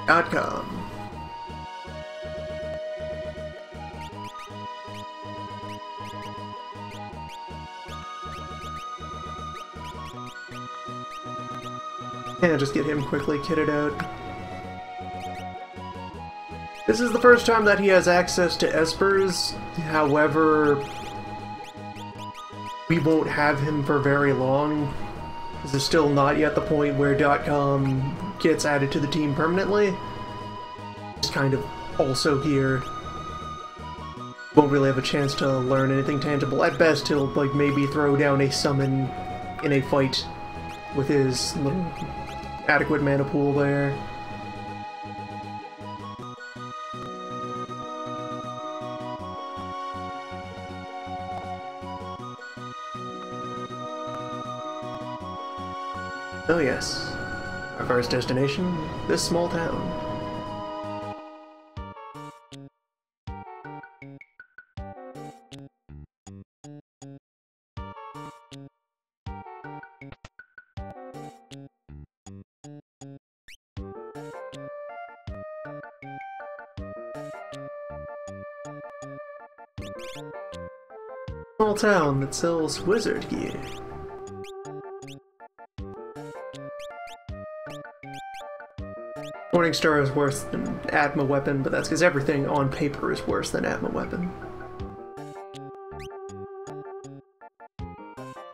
.com. Yeah, just get him quickly kitted out. This is the first time that he has access to espers, however, we won't have him for very long. This is still not yet the point where .com gets added to the team permanently. It's kind of also here. Won't really have a chance to learn anything tangible. At best, he'll like maybe throw down a summon in a fight with his little adequate mana pool there. Oh yes, our first destination, this small town. Small town that sells wizard gear. Morningstar is worse than Atma Weapon, but that's because everything on paper is worse than Atma Weapon.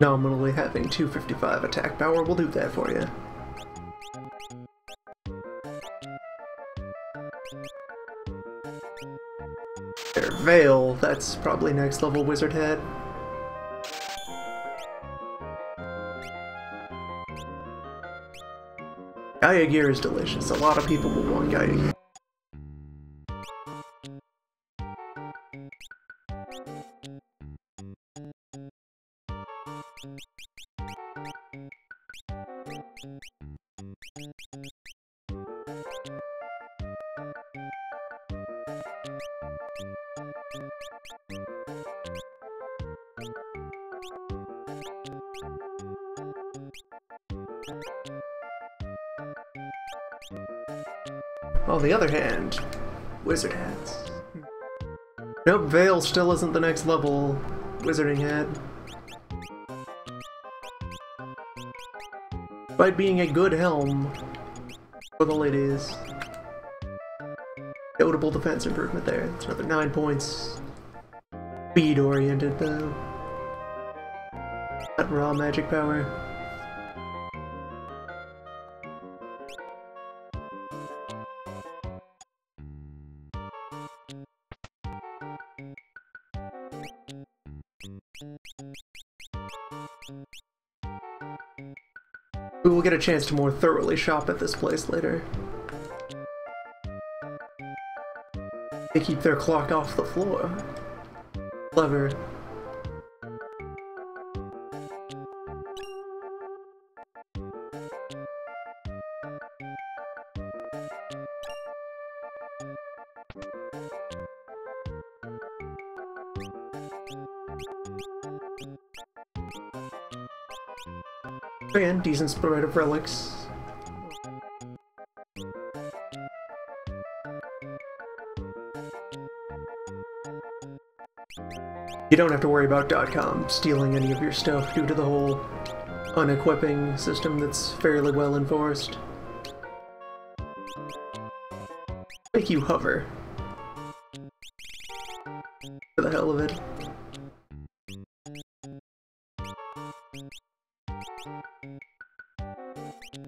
Nominally having 255 attack power will do that for you. Their Veil, that's probably next level wizard head. Gaia gear is delicious. A lot of people will want Gaia gear. On the other hand, wizard hats. Nope, Veil still isn't the next level wizarding hat. Despite being a good helm for the ladies. Notable defense improvement there. It's another 9 points. Speed oriented though. That raw magic power. We will get a chance to more thoroughly shop at this place later. They keep their clock off the floor. Clever. Again, decent spread of relics. You don't have to worry about .com stealing any of your stuff due to the whole unequipping system that's fairly well enforced. Make you hover. For the hell of it.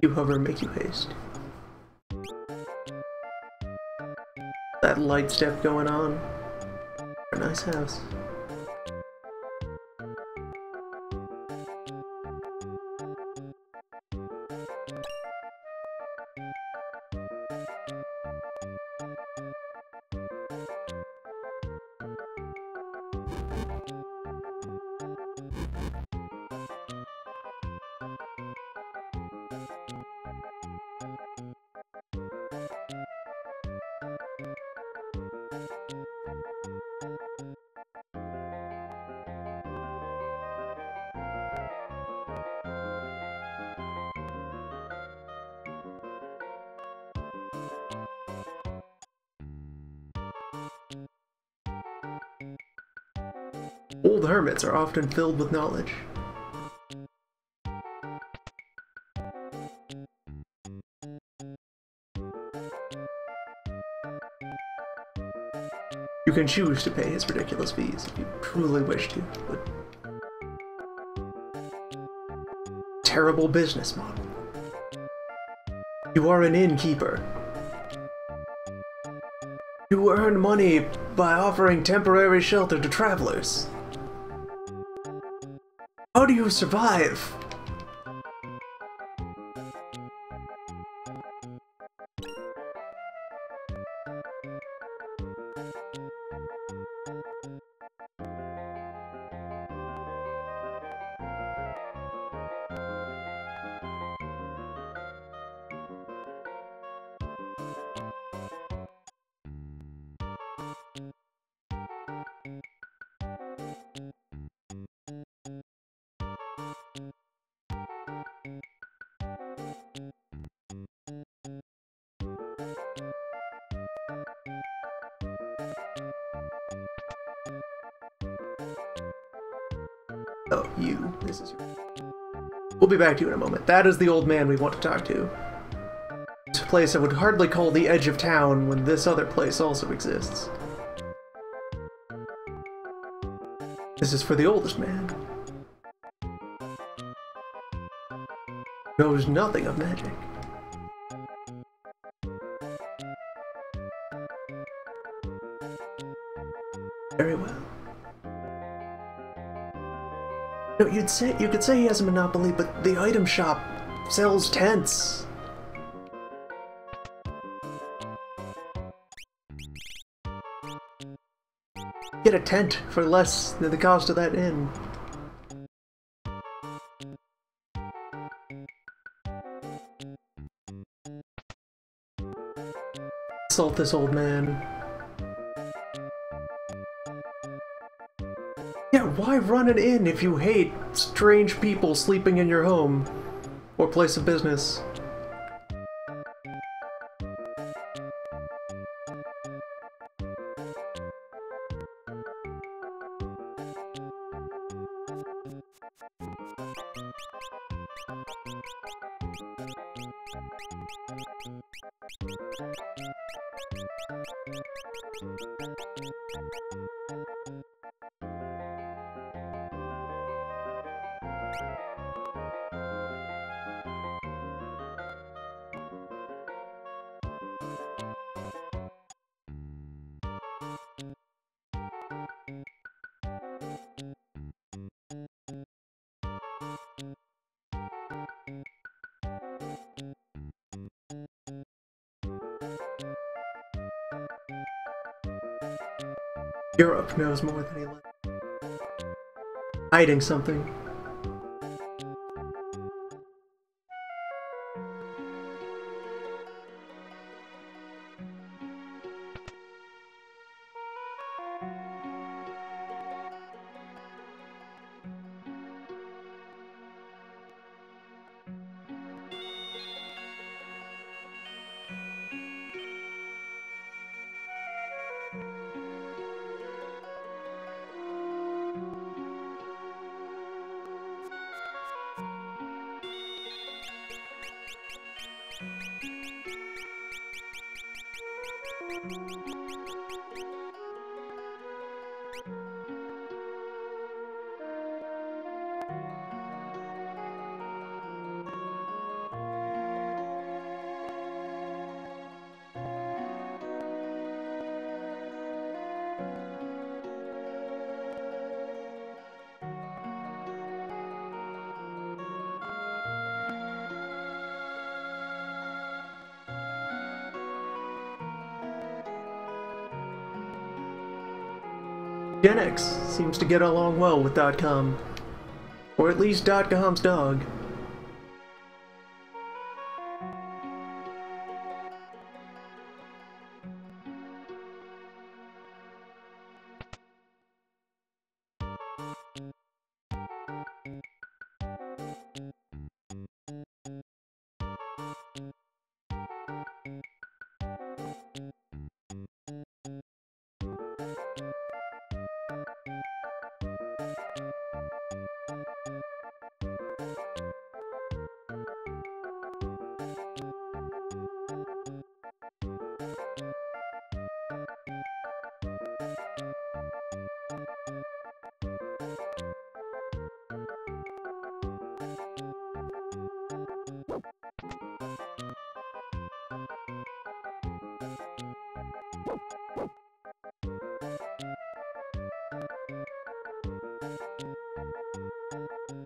You hover, make you haste. That light step going on. A nice house. Old hermits are often filled with knowledge. You can choose to pay his ridiculous fees if you truly wish to, but... Terrible business model. You are an innkeeper. You earn money by offering temporary shelter to travelers. How do you survive? Oh, you. This is your... We'll be back to you in a moment. That is the old man we want to talk to. It's a place I would hardly call the edge of town when this other place also exists. This is for the oldest man. Knows nothing of magic. Very well. No, you could say he has a monopoly, but the item shop sells tents. Get a tent for less than the cost of that inn. Insult this old man. Yeah, why run an inn if you hate strange people sleeping in your home or place of business? Europe knows more than he lets. Hiding something. Gen X seems to get along well with .com. Or at least .com's dog.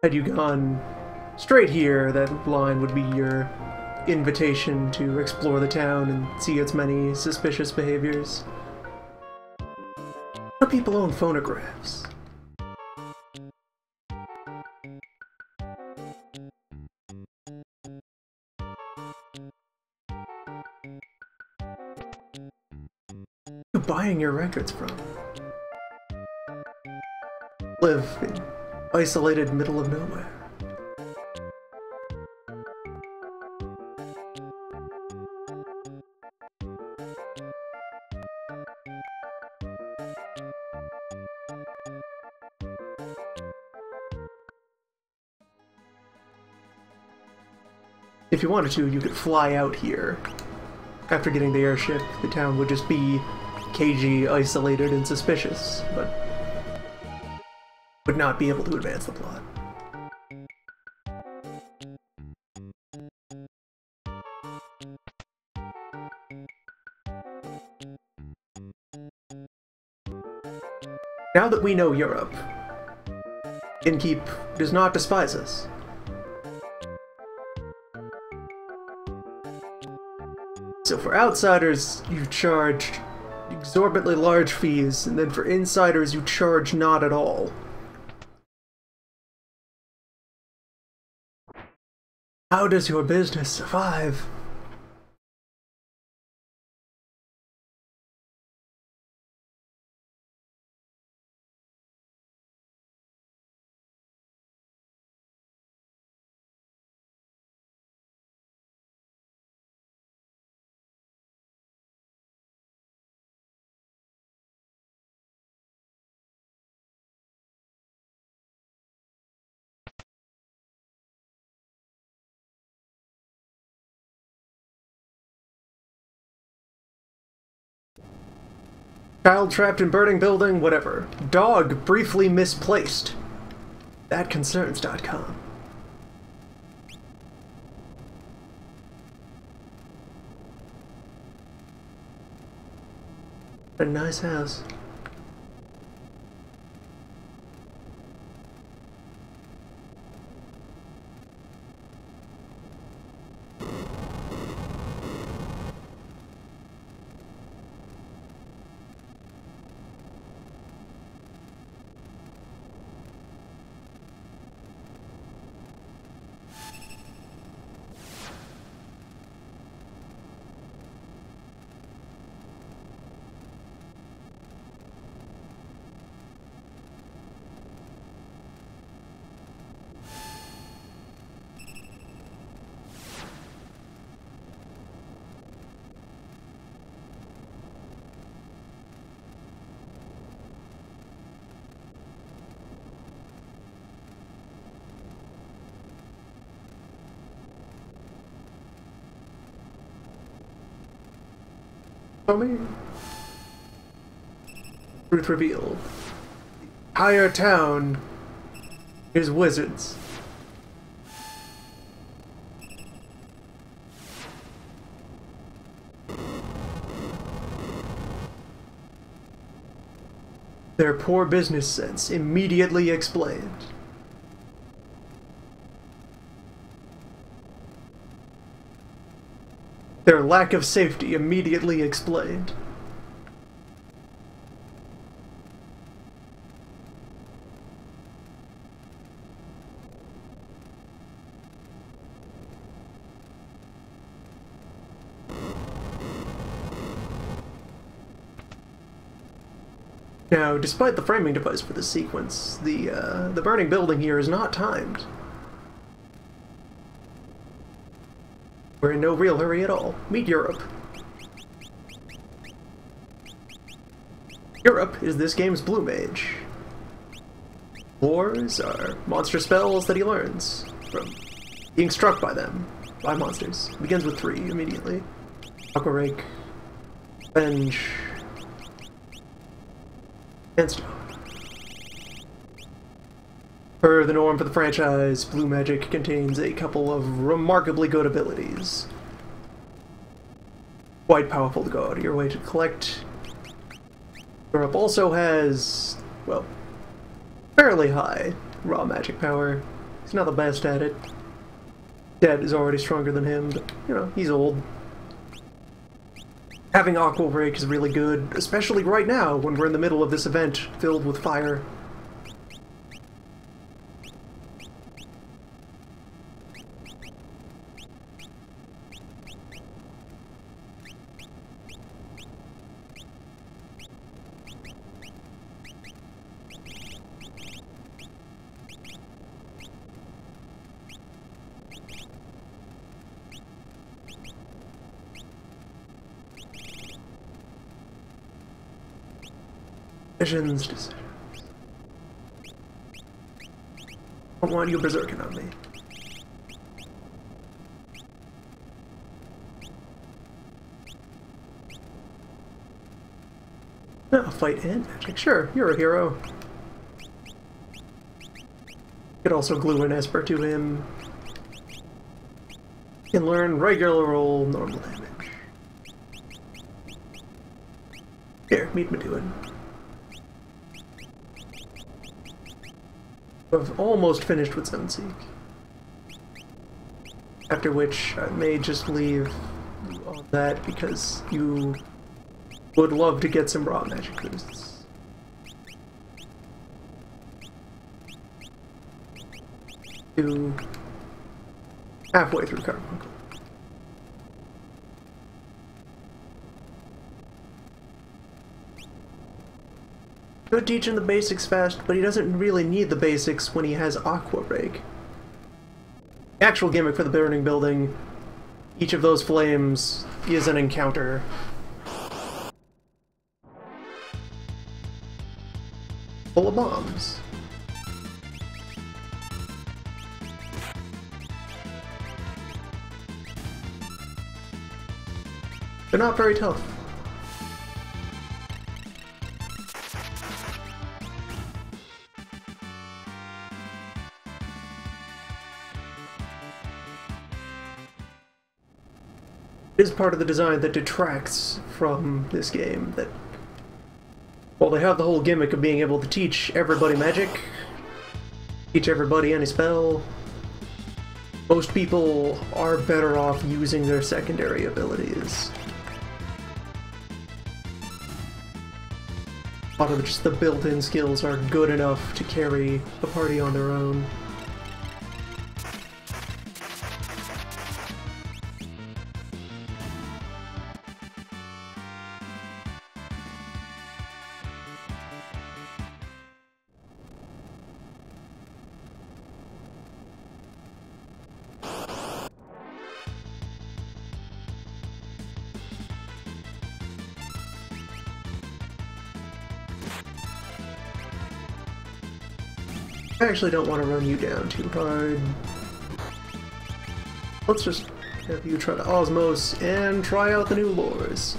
Had you gone straight here, that line would be your invitation to explore the town and see its many suspicious behaviors. A lot of people own phonographs. Who are you buying your records from? Live in isolated middle of nowhere. If you wanted to, you could fly out here. After getting the airship, the town would just be cagey, isolated, and suspicious, but would not be able to advance the plot. Now that we know Europe, Innkeep does not despise us. So for outsiders, you charge exorbitantly large fees, and then for insiders, you charge not at all. How does your business survive? Child trapped in burning building, whatever. Dog briefly misplaced. Thatconcerns.com. A nice house. Truth revealed. Higher town is wizards. Their poor business sense immediately explained. Their lack of safety immediately explained. Now, despite the framing device for this sequence, the burning building here is not timed. We're in no real hurry at all. Meet Europe. Europe is this game's blue mage. Wars are monster spells that he learns from being struck by them, by monsters. It begins with 3 immediately. Aqua Rake, Venge, and Stone. Per the norm for the franchise, blue magic contains a couple of remarkably good abilities. Quite powerful to go out of your way to collect. Europe also has, well, fairly high raw magic power. He's not the best at it. Dad is already stronger than him, but, you know, he's old. Having Aqua Break is really good, especially right now when we're in the middle of this event filled with fire. Decisions. I don't want you berserking on me. No, fight and magic. Sure, you're a hero. Could also glue an Esper to him. Can learn regular roll normal damage. Here, meet Meduin. I've almost finished with Sunseek. After which I may just leave on that because you would love to get some raw magic boosts. To halfway through Carbuncle. Could teach him the basics fast, but he doesn't really need the basics when he has Aqua Rake. The actual gimmick for the Burning Building, each of those flames is an encounter. Full of bombs. They're not very tough. Is part of the design that detracts from this game, that while they have the whole gimmick of being able to teach everybody magic, teach everybody any spell, most people are better off using their secondary abilities. A lot of just the built-in skills are good enough to carry the party on their own. I actually don't want to run you down too hard. Let's just have you try to Osmos and try out the new lures.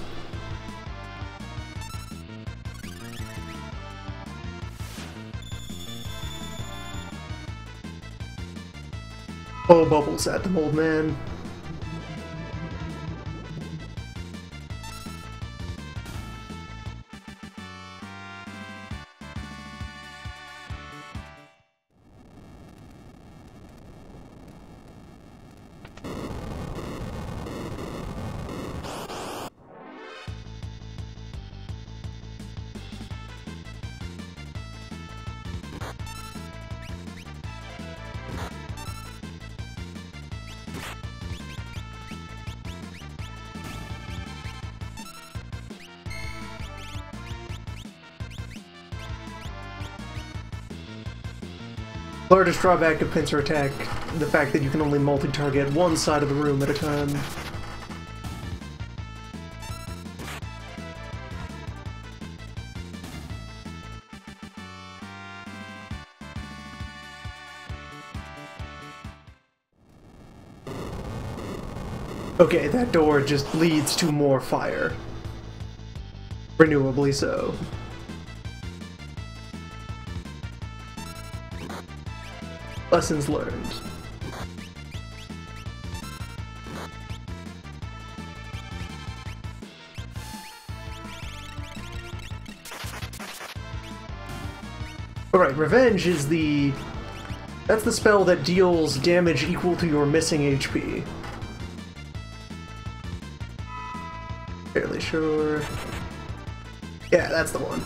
Oh, bubbles at them, old man. Largest drawback of pincer attack, the fact that you can only multi-target one side of the room at a time. Okay, that door just leads to more fire. Renewably so. Lessons learned. Alright, revenge is the That's the spell that deals damage equal to your missing HP. Fairly sure. Yeah, that's the one.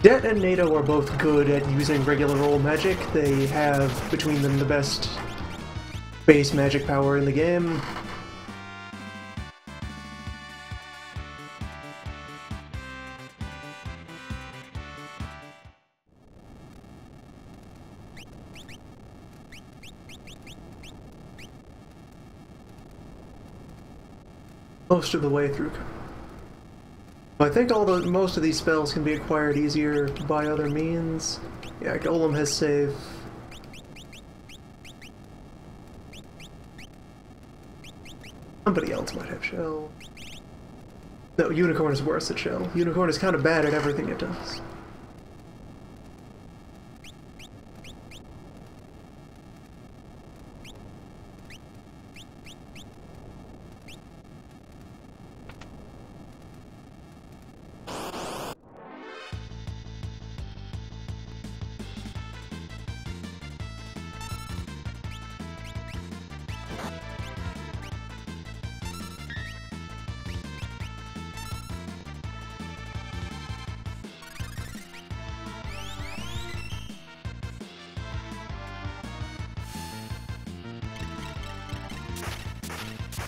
Det and NATO are both good at using regular old magic. They have, between them, the best base magic power in the game. Most of the way through. I think most of these spells can be acquired easier by other means. Yeah, Golem has save. Somebody else might have Shell. No, Unicorn is worse at Shell. Unicorn is kind of bad at everything it does.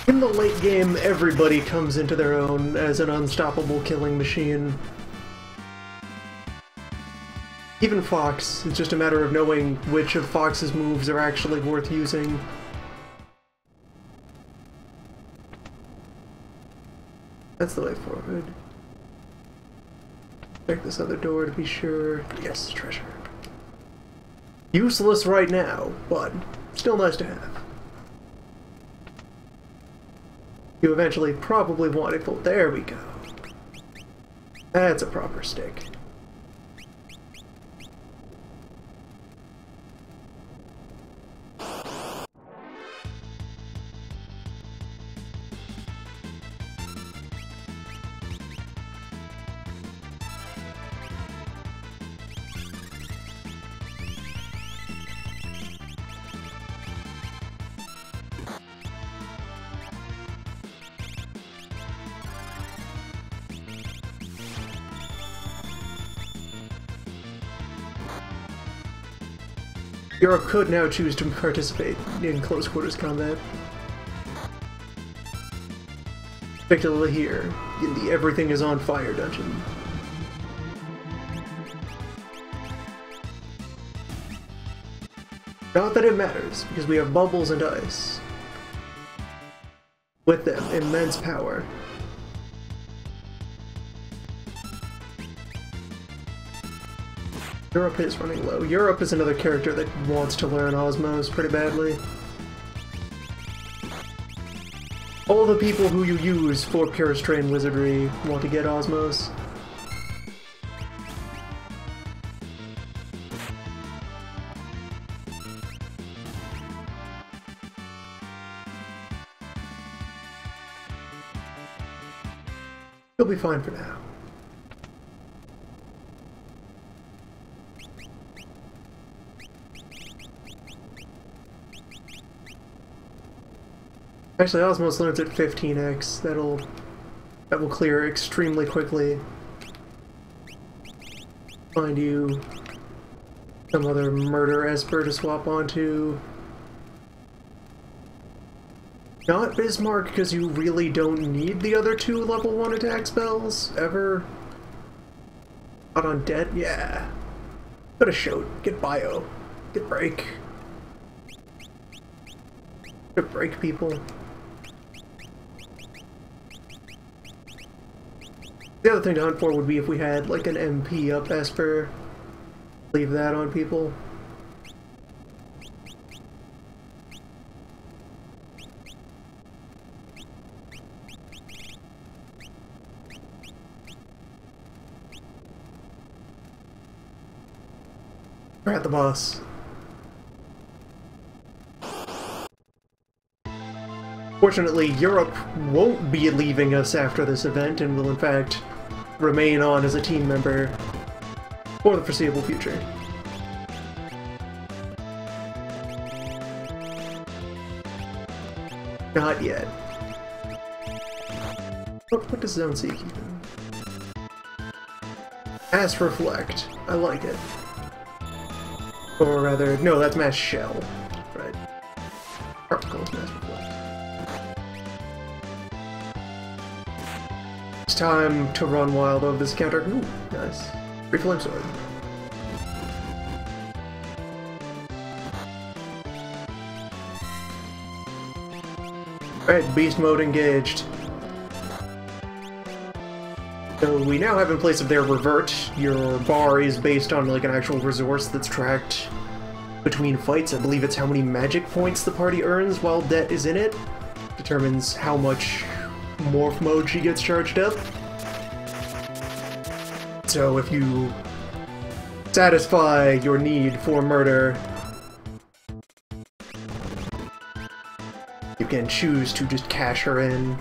In the late game, everybody comes into their own as an unstoppable killing machine. Even Fox, it's just a matter of knowing which of Fox's moves are actually worth using. That's the way forward. Check this other door to be sure. Yes, treasure. Useless right now, but still nice to have. You eventually probably want it full. There we go. That's a proper stick. Europe could now choose to participate in close quarters combat. Particularly here, in the Everything is on Fire dungeon. Not that it matters, because we have bubbles and ice. With them, immense power. Europe is running low. Europe is another character that wants to learn Osmos pretty badly. All the people who you use for Pure Strain Wizardry want to get Osmos. You'll be fine for now. Actually, Osmos learns at 15x. That will clear extremely quickly. Find you some other murder Esper to swap onto. Not Bismarck, because you really don't need the other two level 1 attack spells, ever. Not on Det? Yeah. Could have showed. Get Bio. Get Break. Could break people. The other thing to hunt for would be if we had like an MP up Esper. Leave that on people. We're at the boss. Fortunately, Europe won't be leaving us after this event and will in fact remain on as a team member for the foreseeable future. Not yet. Oh, what does Zone Seek even? Mass Reflect. I like it. Or rather, no, that's Mass Shell. Right. Particles, Mass Reflect. It's time to run wild over this counter. Ooh, nice. Free Flame Sword. Alright, Beast Mode engaged. So we now have in place of their Revert, your bar is based on like an actual resource that's tracked between fights. I believe it's how many magic points the party earns while Det is in it. Determines how much morph mode she gets charged up. So if you satisfy your need for murder, you can choose to just cash her in.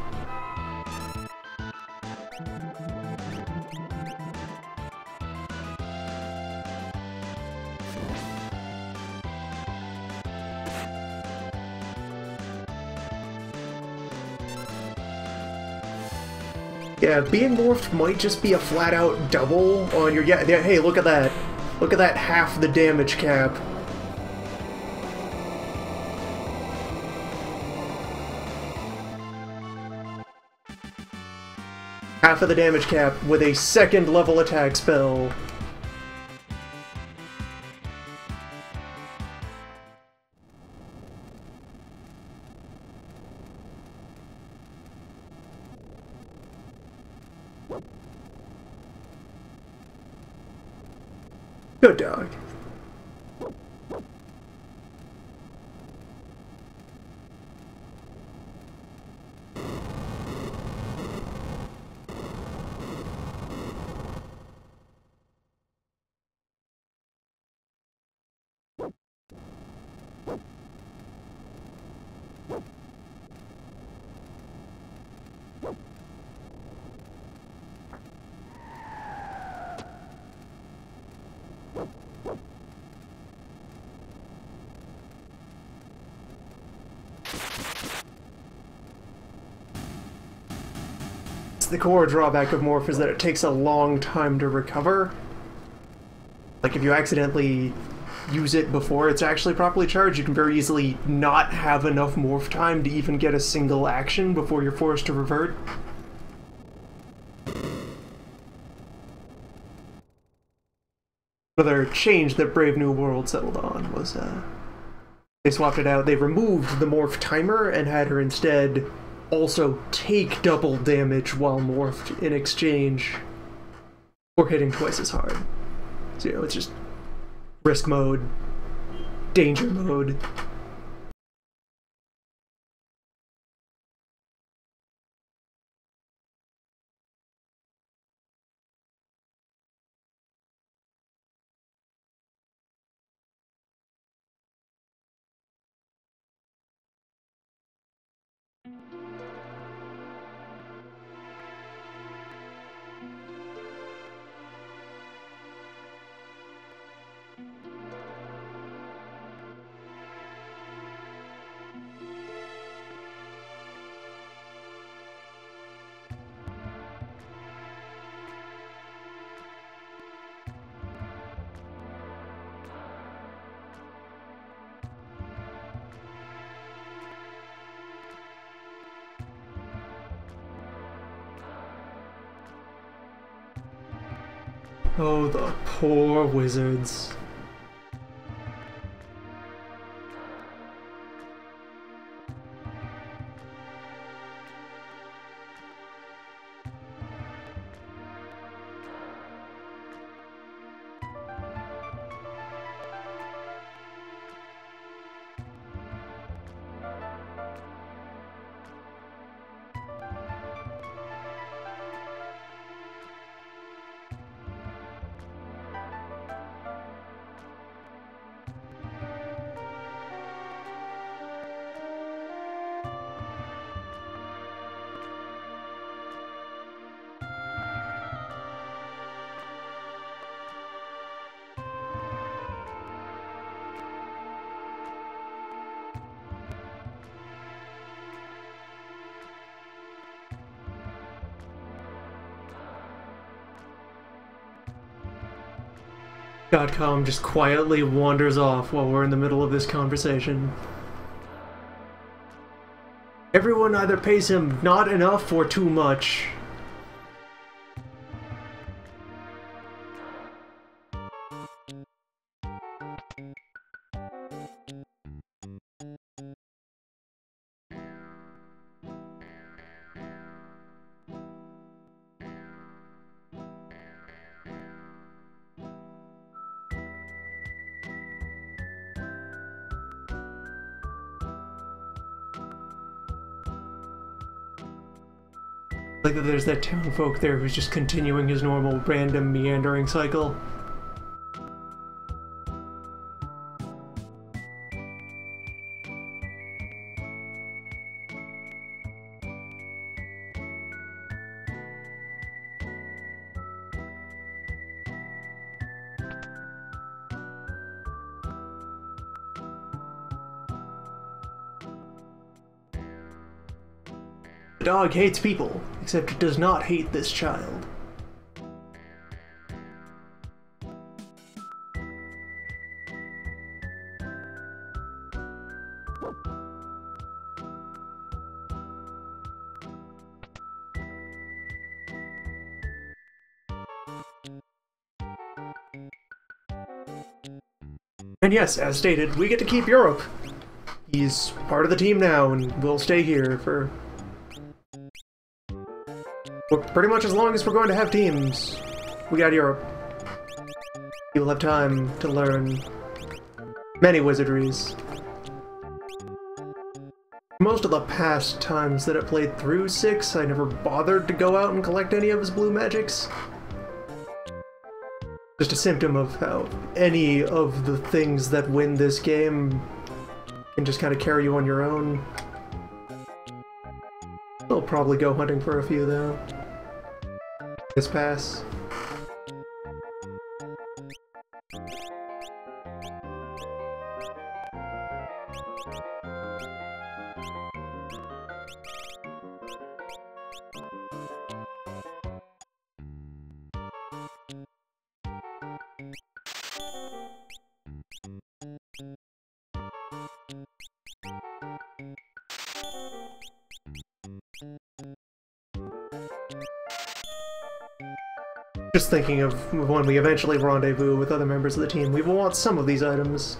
Yeah, being morphed might just be a flat-out double on your... Yeah, hey, look at that. Look at that half the damage cap. Half of the damage cap with a second level attack spell. Good dog. The core drawback of Morph is that it takes a long time to recover. Like, if you accidentally use it before it's actually properly charged, you can very easily not have enough Morph time to even get a single action before you're forced to revert. Another change that Brave New World settled on was, they swapped it out. They removed the Morph timer and had her instead also take double damage while morphed in exchange for hitting twice as hard. So, you know, it's just risk mode, danger mode. Oh, the poor wizards. .com just quietly wanders off while we're in the middle of this conversation. Everyone either pays him not enough or too much. Like that there's that townfolk there who's just continuing his normal random meandering cycle. The dog hates people, except it does not hate this child. And yes, as stated, we get to keep Europe. He's part of the team now, and will stay here for... well, pretty much as long as we're going to have teams. We got Europe. You'll have time to learn many wizardries. Most of the past times that I played through 6, I never bothered to go out and collect any of his blue magics. Just a symptom of how any of the things that win this game can just kind of carry you on your own. I'll probably go hunting for a few, though. This pass. Just thinking of when we eventually rendezvous with other members of the team, we will want some of these items.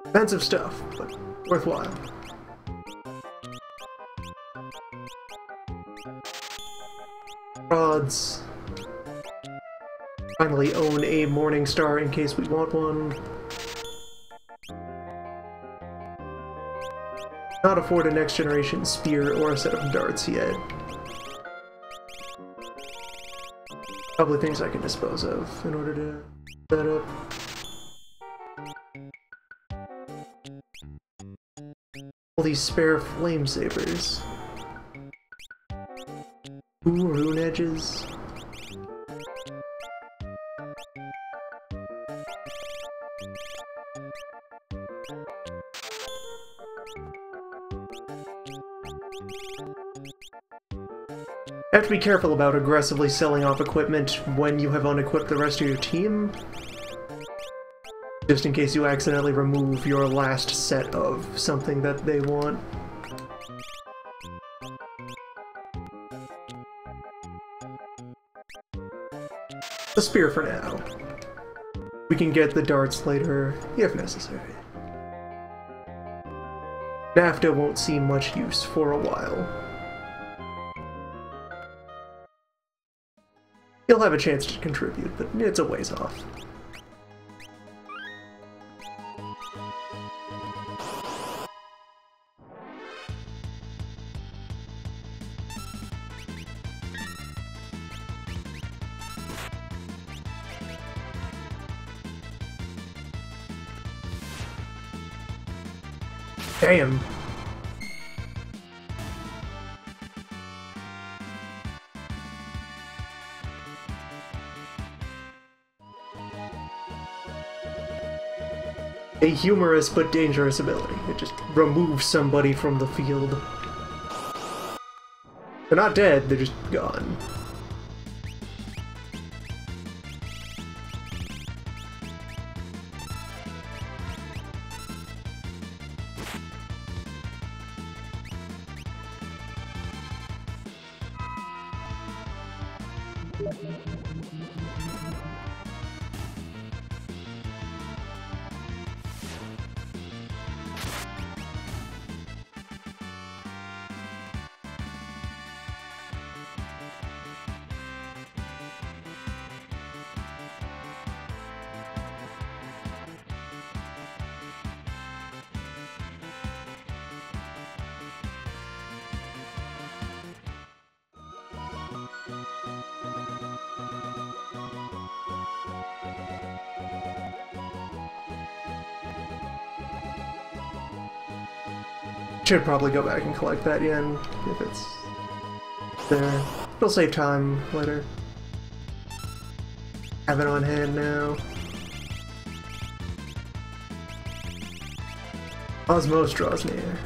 Expensive stuff, but worthwhile. Rods. Finally own a Morning Star in case we want one. Not afford a next generation spear or a set of darts yet. Probably things I can dispose of in order to set up. All these spare flame sabers. Ooh, rune edges. You have to be careful about aggressively selling off equipment when you have unequipped the rest of your team. Just in case you accidentally remove your last set of something that they want. A spear for now. We can get the darts later, if necessary. NAFTA won't see much use for a while. He'll have a chance to contribute, but it's a ways off. Damn. a humorous but dangerous ability. It just removes somebody from the field. They're not dead, they're just gone. Should probably go back and collect that yen if it's there. It'll save time later. Have it on hand now. Osmos draws near.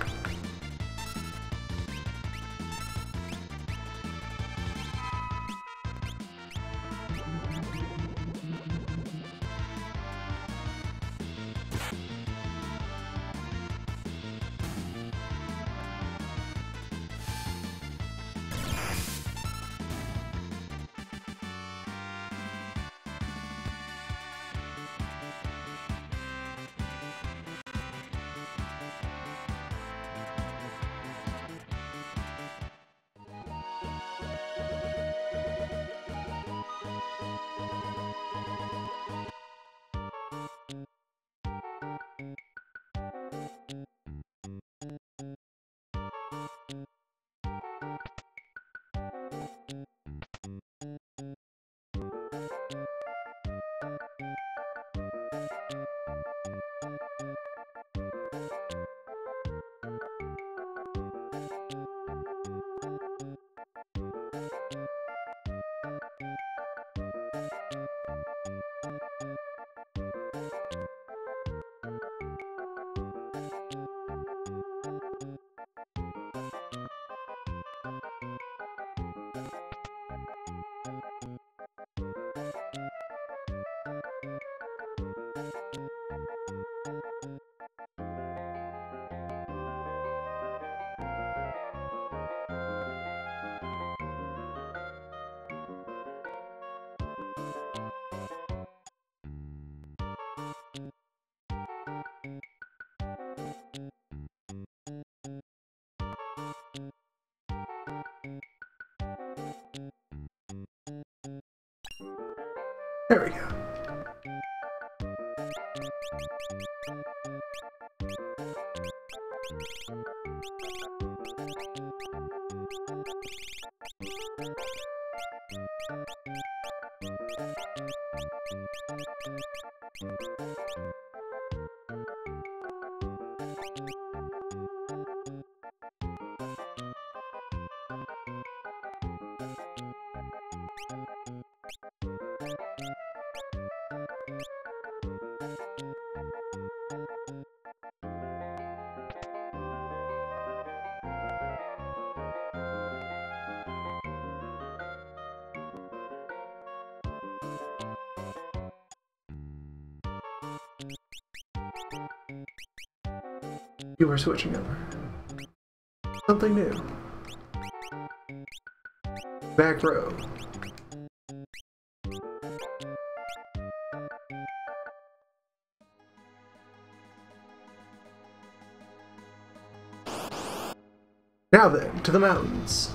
There we go. You are switching over. Something new. Back row. Now then, to the mountains.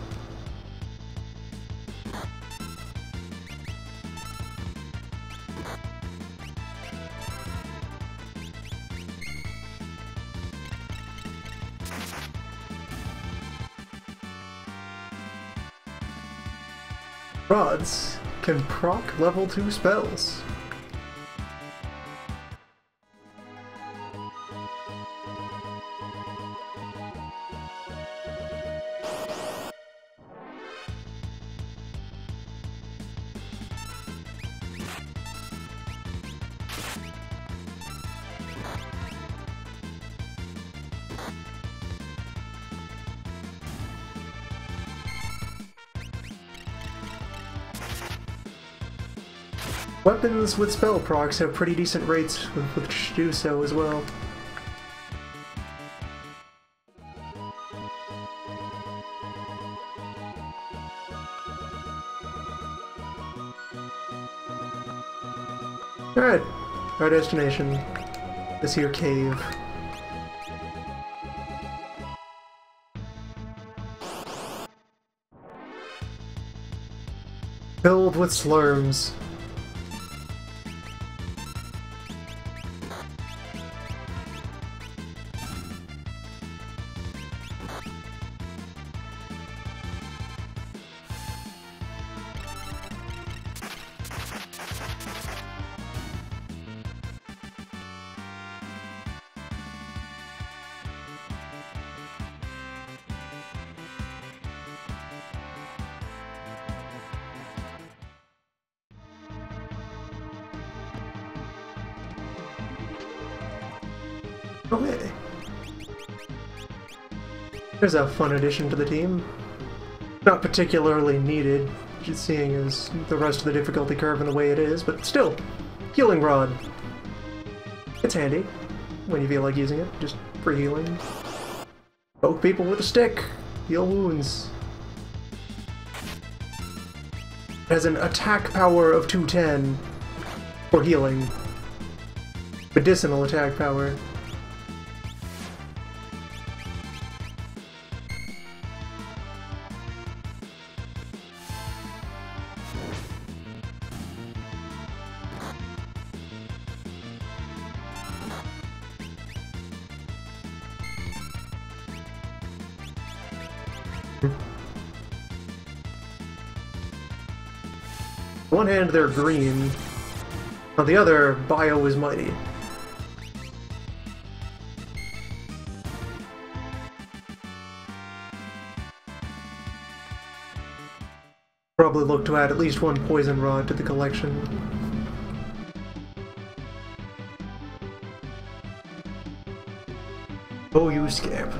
Rods can proc level 2 spells. Weapons with spell procs have pretty decent rates with which to do so as well. Alright, our destination. This here cave. Filled with slurms. Okay. There's a fun addition to the team. Not particularly needed, just seeing as the rest of the difficulty curve and the way it is, but still, Healing Rod. It's handy when you feel like using it, just for healing. Poke people with a stick, heal wounds. It has an attack power of 210 for healing. Medicinal attack power. On one hand, they're green. On the other, Bio is mighty. Probably look to add at least one Poison Rod to the collection. Oh, you scamp.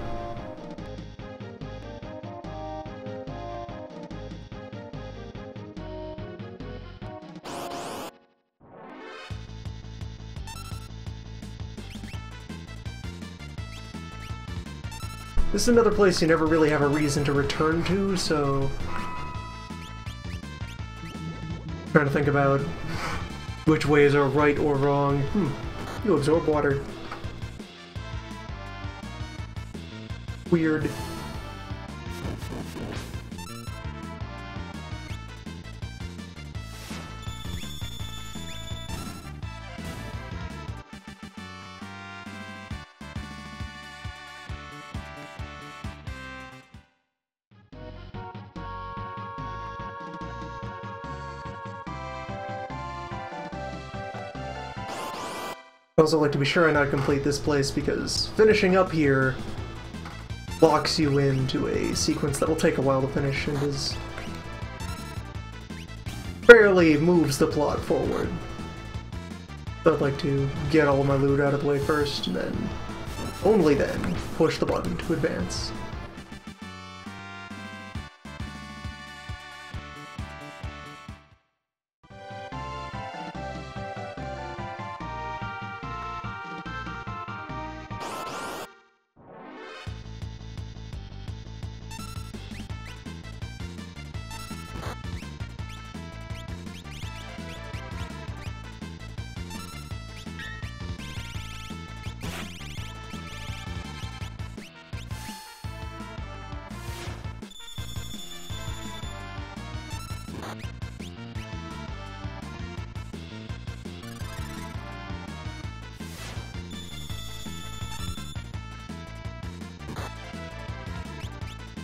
This is another place you never really have a reason to return to, so... trying to think about which ways are right or wrong. You absorb water. Weird. I also like to be sure I not complete this place because finishing up here locks you into a sequence that will take a while to finish and is barely moves the plot forward. So I'd like to get all of my loot out of the way first, and then, only then, push the button to advance.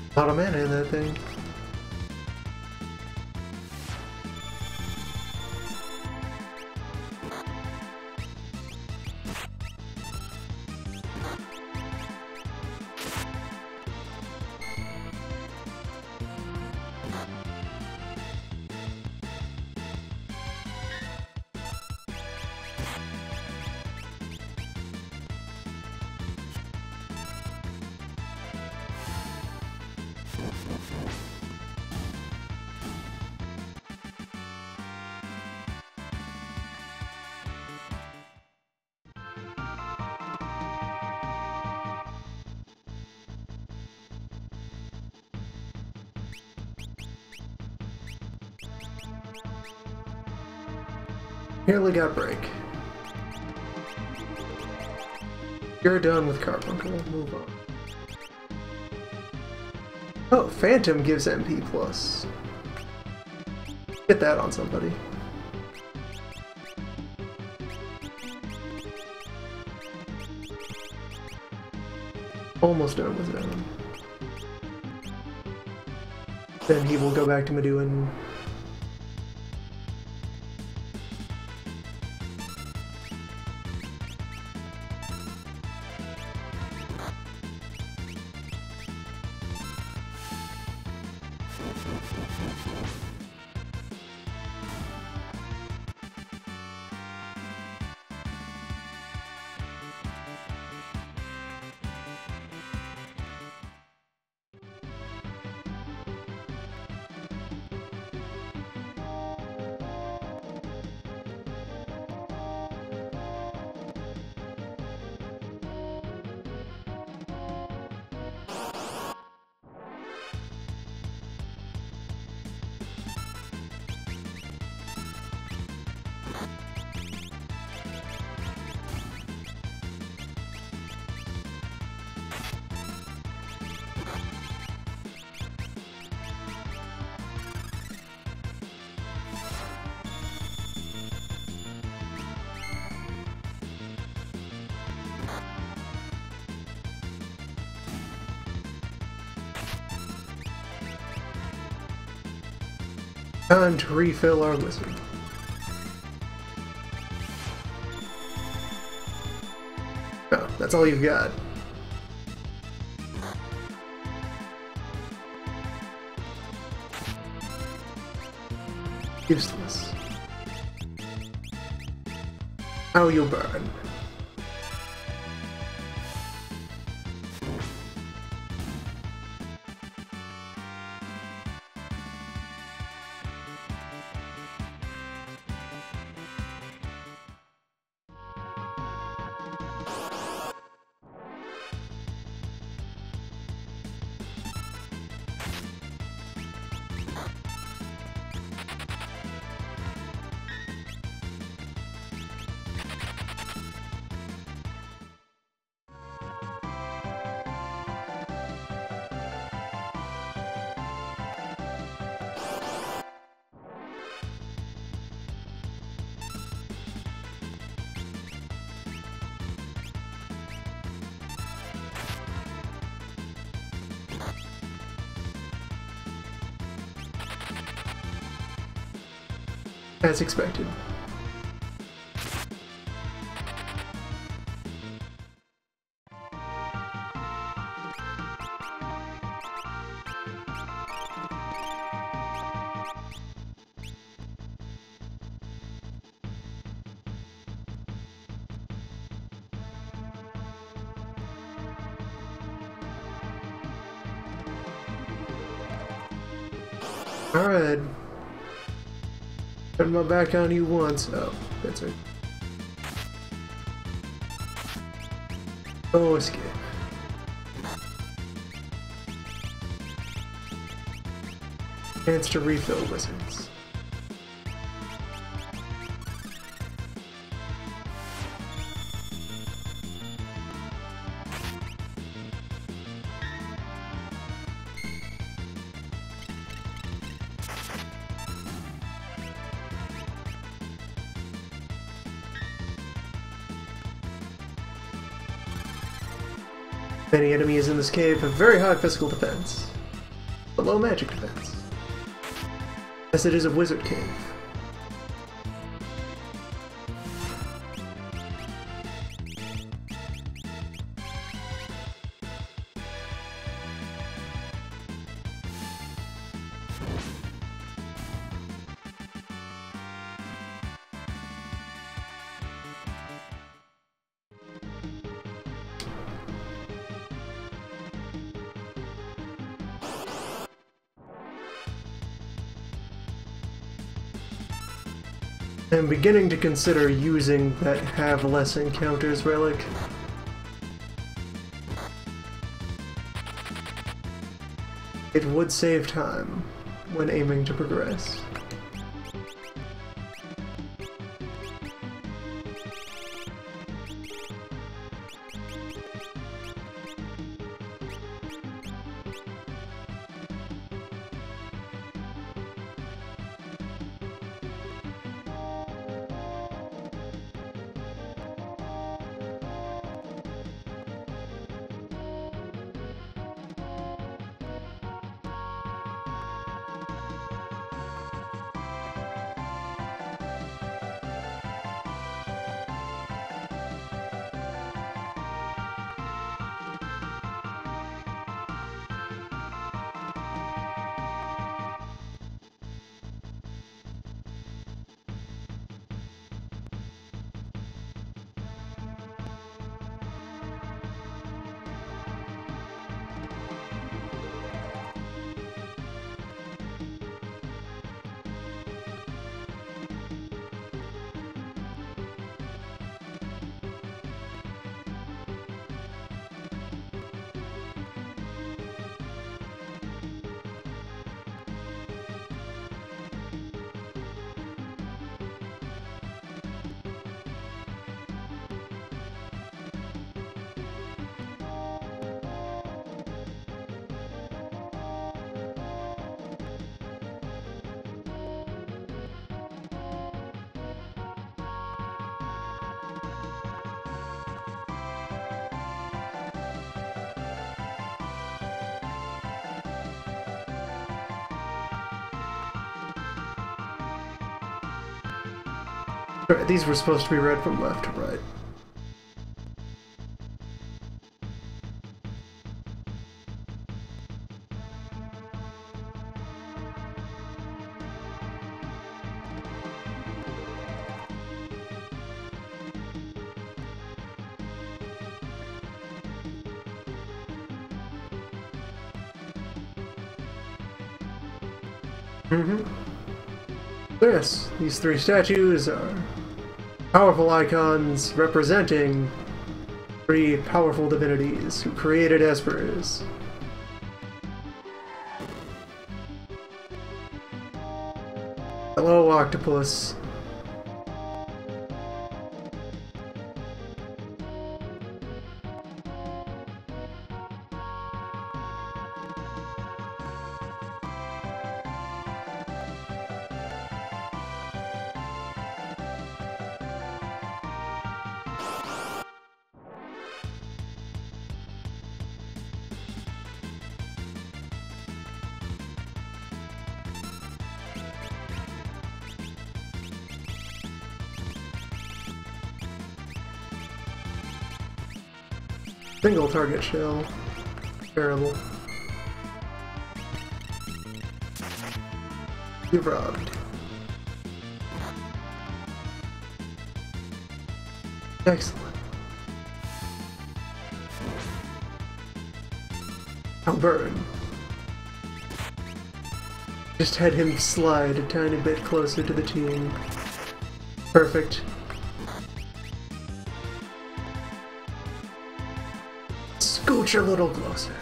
A lot of mana in that thing. Nearly got break. You're done with Carbuncle. Move on. Oh, Phantom gives MP plus. Get that on somebody. Almost done with Venom. Then he will go back to Meduin. Time to refill our wizard. Oh, that's all you've got. Useless. How you burn. As expected. All right. Turn my back on you once. Oh, that's right. Oh, escape. Chance to refill wizards. Many enemies in this cave have very high physical defense, but low magic defense, as it is a wizard cave. I'm beginning to consider using that have less encounters relic. It would save time when aiming to progress. Right, these were supposed to be read from left to right. Yes, these three statues are powerful icons representing three powerful divinities who created Espers. Hello, octopus. Single target shell. Terrible. You've robbed. Excellent. Now burn. Just had him slide a tiny bit closer to the team. Perfect. Scooch a little closer.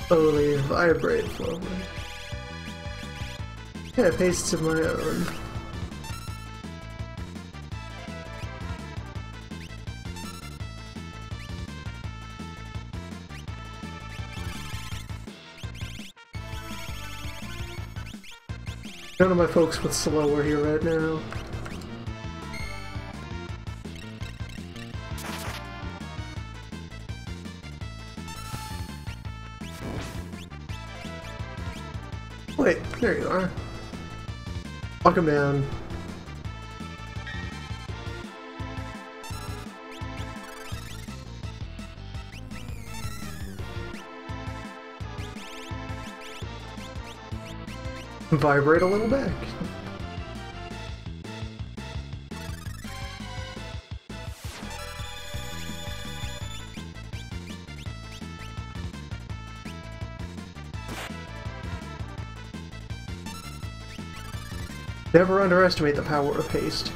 Slowly vibrate forward. Yeah, pastes of my own. None of my folks with slower here right now. Wait, there you are. Walk him down. Vibrate a little back. Never underestimate the power of haste.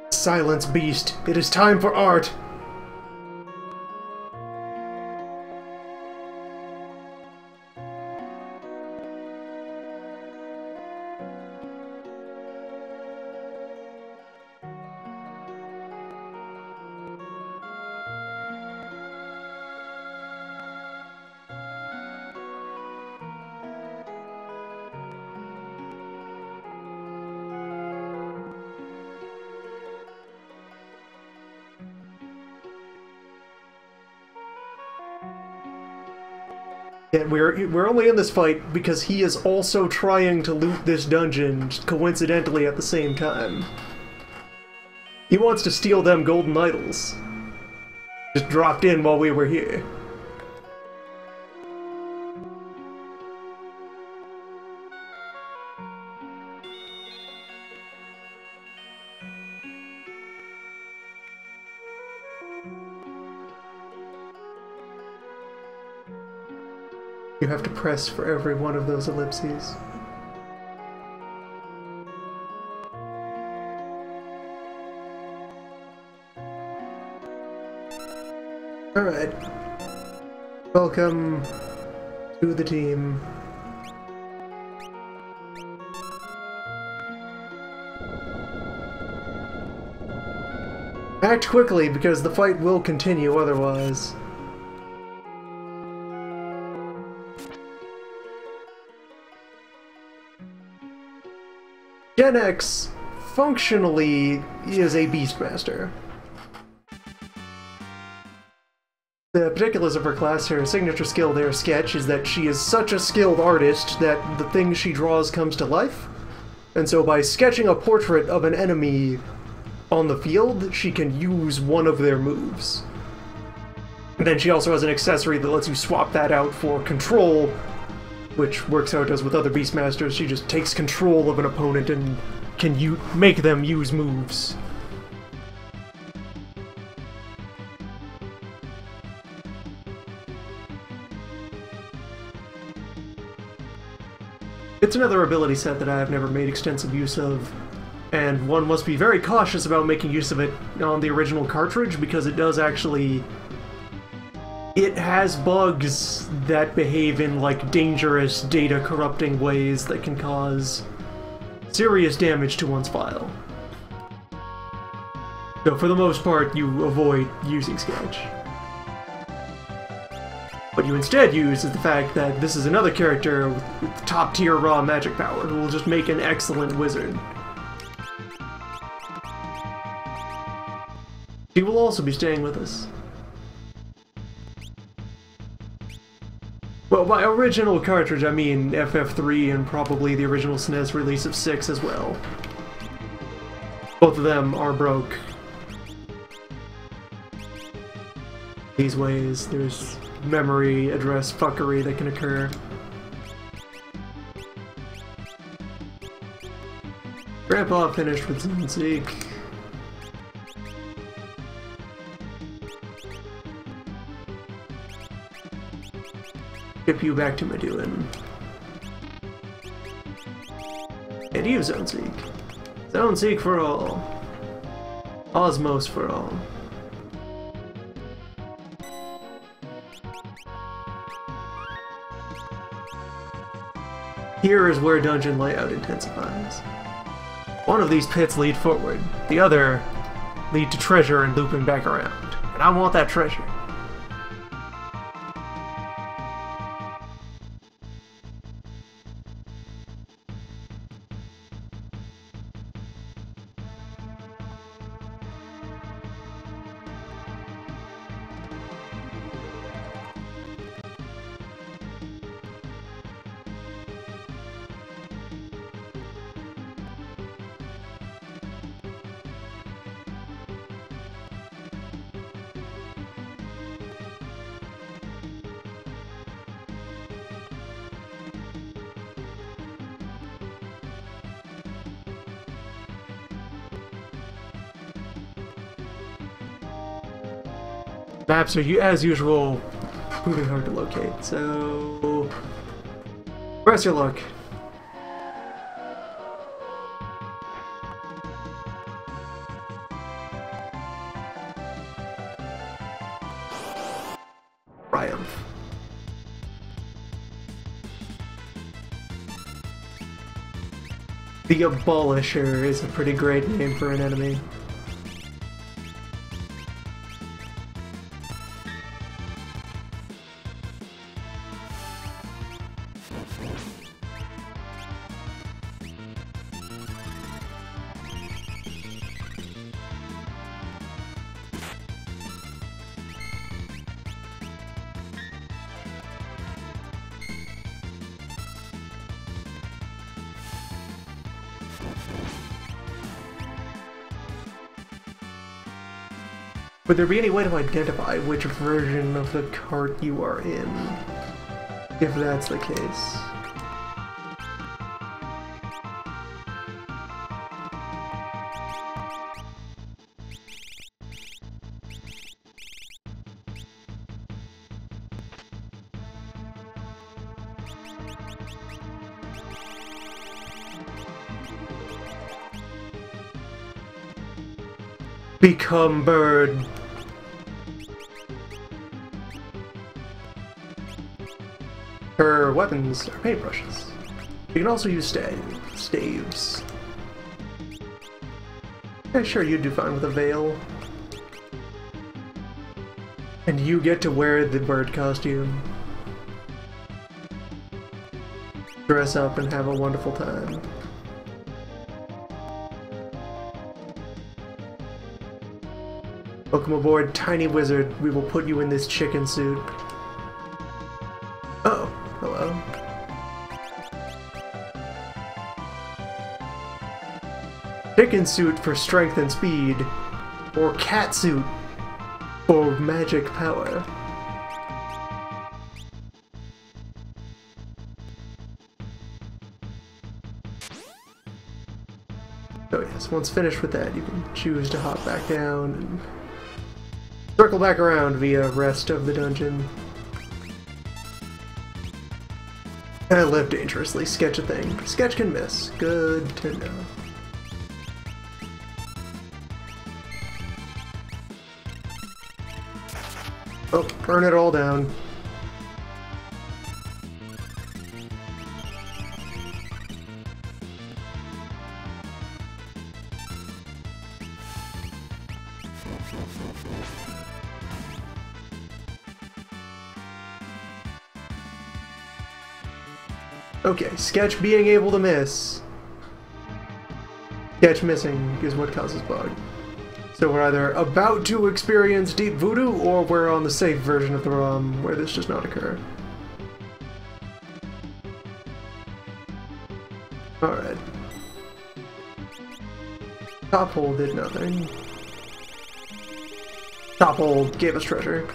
Silence, beast. It is time for art. And we're only in this fight because he is also trying to loot this dungeon, coincidentally at the same time. He wants to steal them golden idols. Just dropped in while we were here. You have to press for every one of those ellipses. Alright. Welcome to the team. Act quickly, because the fight will continue otherwise. Gen X functionally is a Beastmaster. The particulars of her class, her signature skill there, Sketch, is that she is such a skilled artist that the thing she draws comes to life. And so by sketching a portrait of an enemy on the field, she can use one of their moves. And then she also has an accessory that lets you swap that out for control, which works how it does with other Beastmasters. She just takes control of an opponent and can make them use moves. It's another ability set that I have never made extensive use of, and one must be very cautious about making use of it on the original cartridge, because it does actually... It has bugs that behave in, like, dangerous, data-corrupting ways that can cause serious damage to one's file. So for the most part, you avoid using Sketch. What you instead use is the fact that this is another character with top-tier raw magic power who will just make an excellent wizard. She will also be staying with us. Well, by original cartridge, I mean FF3 and probably the original SNES release of 6 as well. Both of them are broke. These ways, there's memory address fuckery that can occur. Grandpa finished with Zone Seek. Skip you back to Meduin. And you, Zone Seek. Zone Seek for all. Osmos for all. Here is where dungeon layout intensifies. One of these pits lead forward, the other lead to treasure and looping back around. And I want that treasure. Maps are, as usual, proving hard to locate, so... Press your luck. Triumph. The Abolisher is a pretty great name for an enemy. Would there be any way to identify which version of the cart you are in, if that's the case? Become bird. Her weapons are paintbrushes. You can also use staves. Yeah, sure, you'd do fine with a veil. And you get to wear the bird costume. Dress up and have a wonderful time. Welcome aboard, tiny wizard. We will put you in this chicken suit. Oh, hello. Chicken suit for strength and speed, or cat suit for magic power. Oh yes, once finished with that, you can choose to hop back down and circle back around via rest of the dungeon. I live dangerously. Sketch a thing. Sketch can miss. Good to know. Oh, burn it all down. Okay, Sketch being able to miss. Sketch missing is what causes bug. So we're either about to experience Deep Voodoo, or we're on the safe version of the ROM, where this does not occur. Alright. Top hole did nothing. Top hole gave us treasure.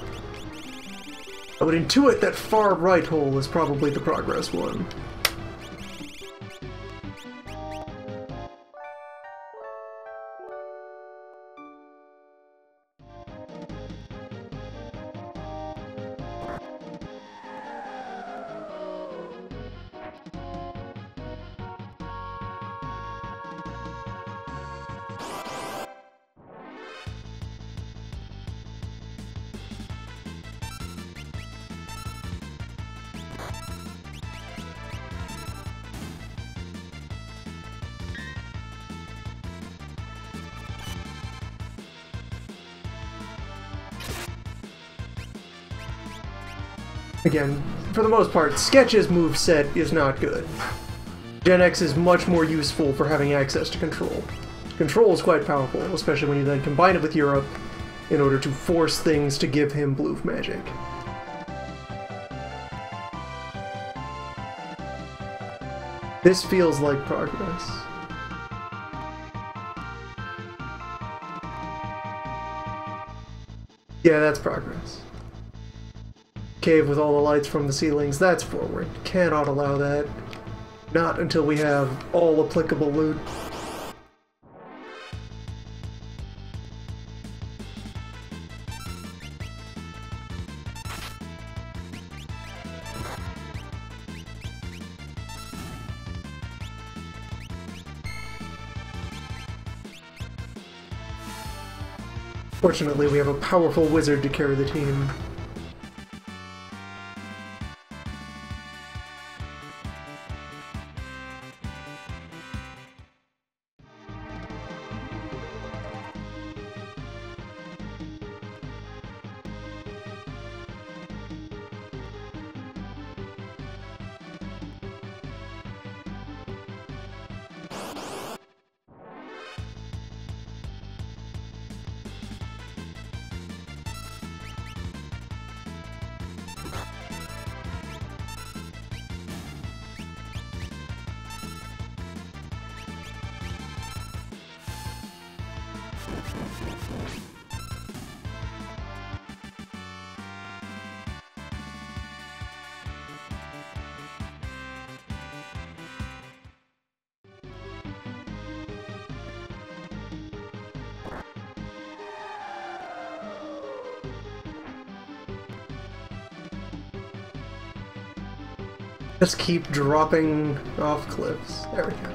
I would intuit that far right hole is probably the progress one. Again, for the most part, Sketch's moveset is not good. Gen X is much more useful for having access to Control. Control is quite powerful, especially when you then combine it with Europe in order to force things to give him bloof magic. This feels like progress. Yeah, that's progress. Cave with all the lights from the ceilings, that's forward. Cannot allow that. Not until we have all applicable loot. Fortunately, we have a powerful wizard to carry the team. Just keep dropping off cliffs. There we go.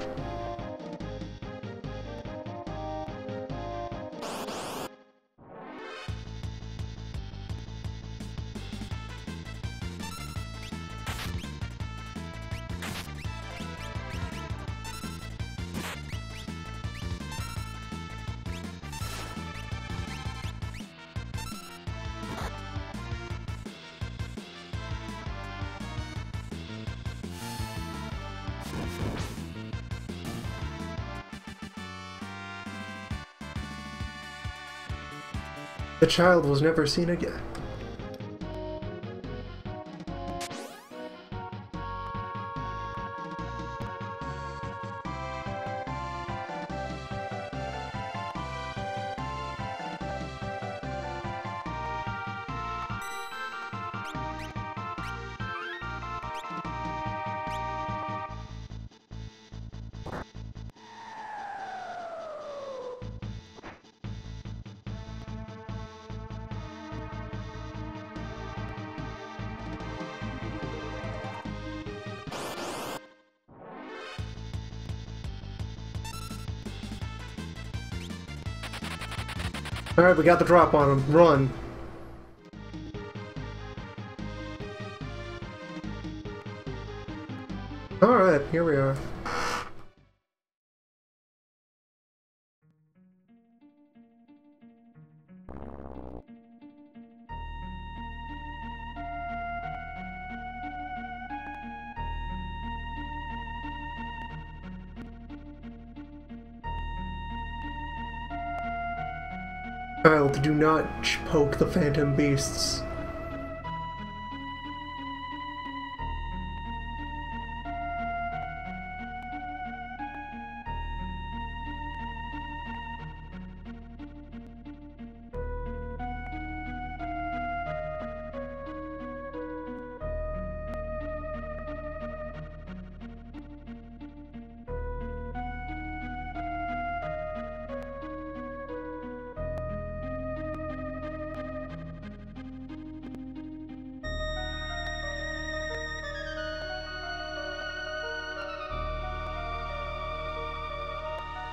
The child was never seen again. Alright, we got the drop on him. Run. Alright, here we are. Child, do not poke the phantom beasts.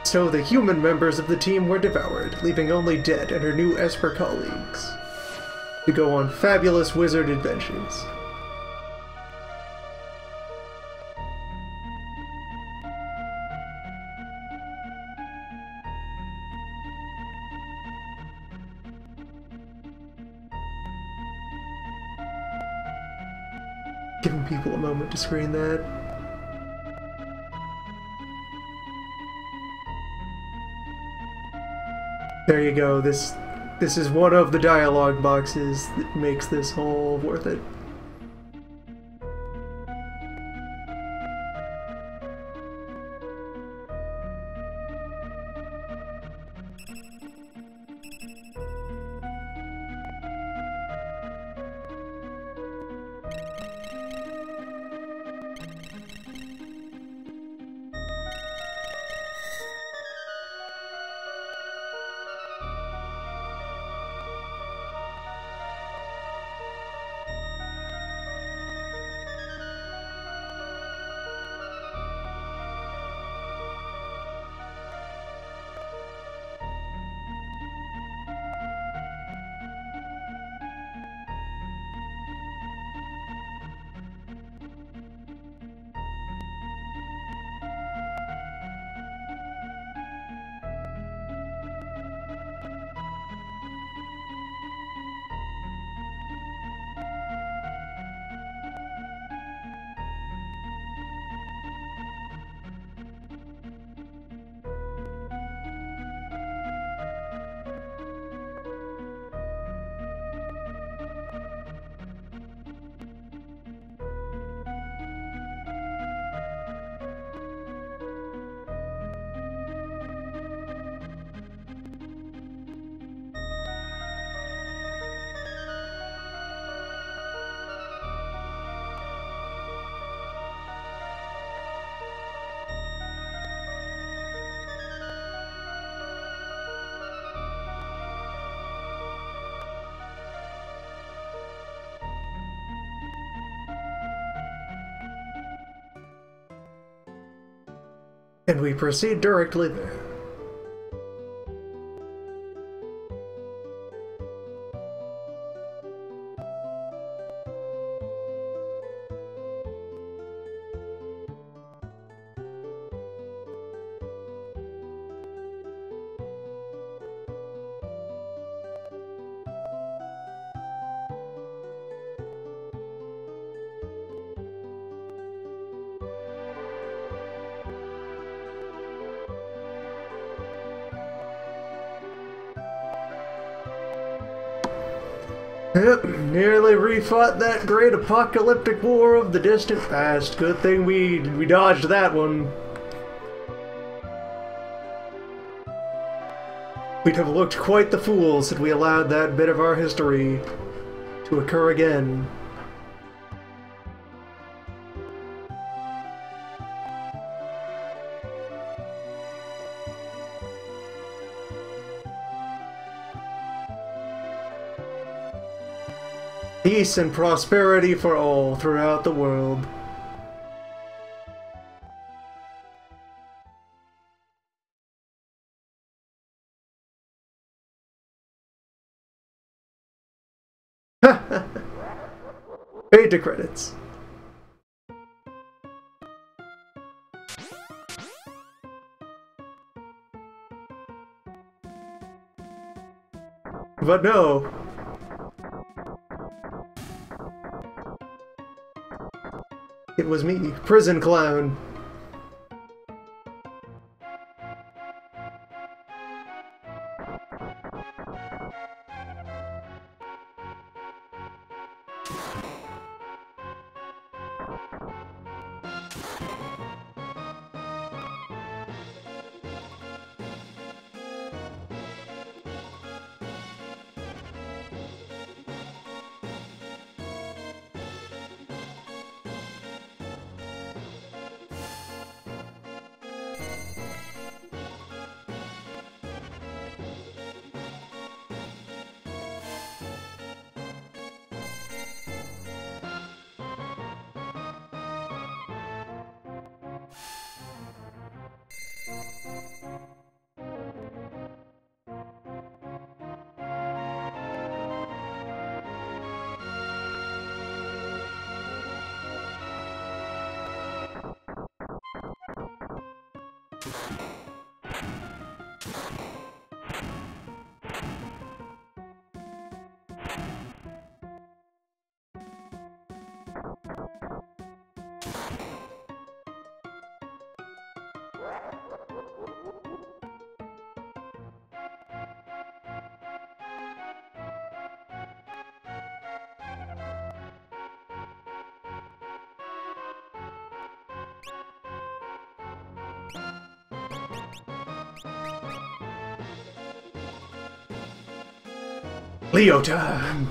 So the human members of the team were devoured, leaving only Dead and her new Esper colleagues to go on fabulous wizard adventures. Giving people a moment to screen that. There you go, this is one of the dialogue boxes that makes this whole worth it. And we proceed directly there. Yep, nearly refought that great apocalyptic war of the distant past. Good thing we dodged that one. We'd have looked quite the fools had we allowed that bit of our history to occur again. Peace and prosperity for all throughout the world. Paid to credits. But no. It was me, prison clown. Leo time!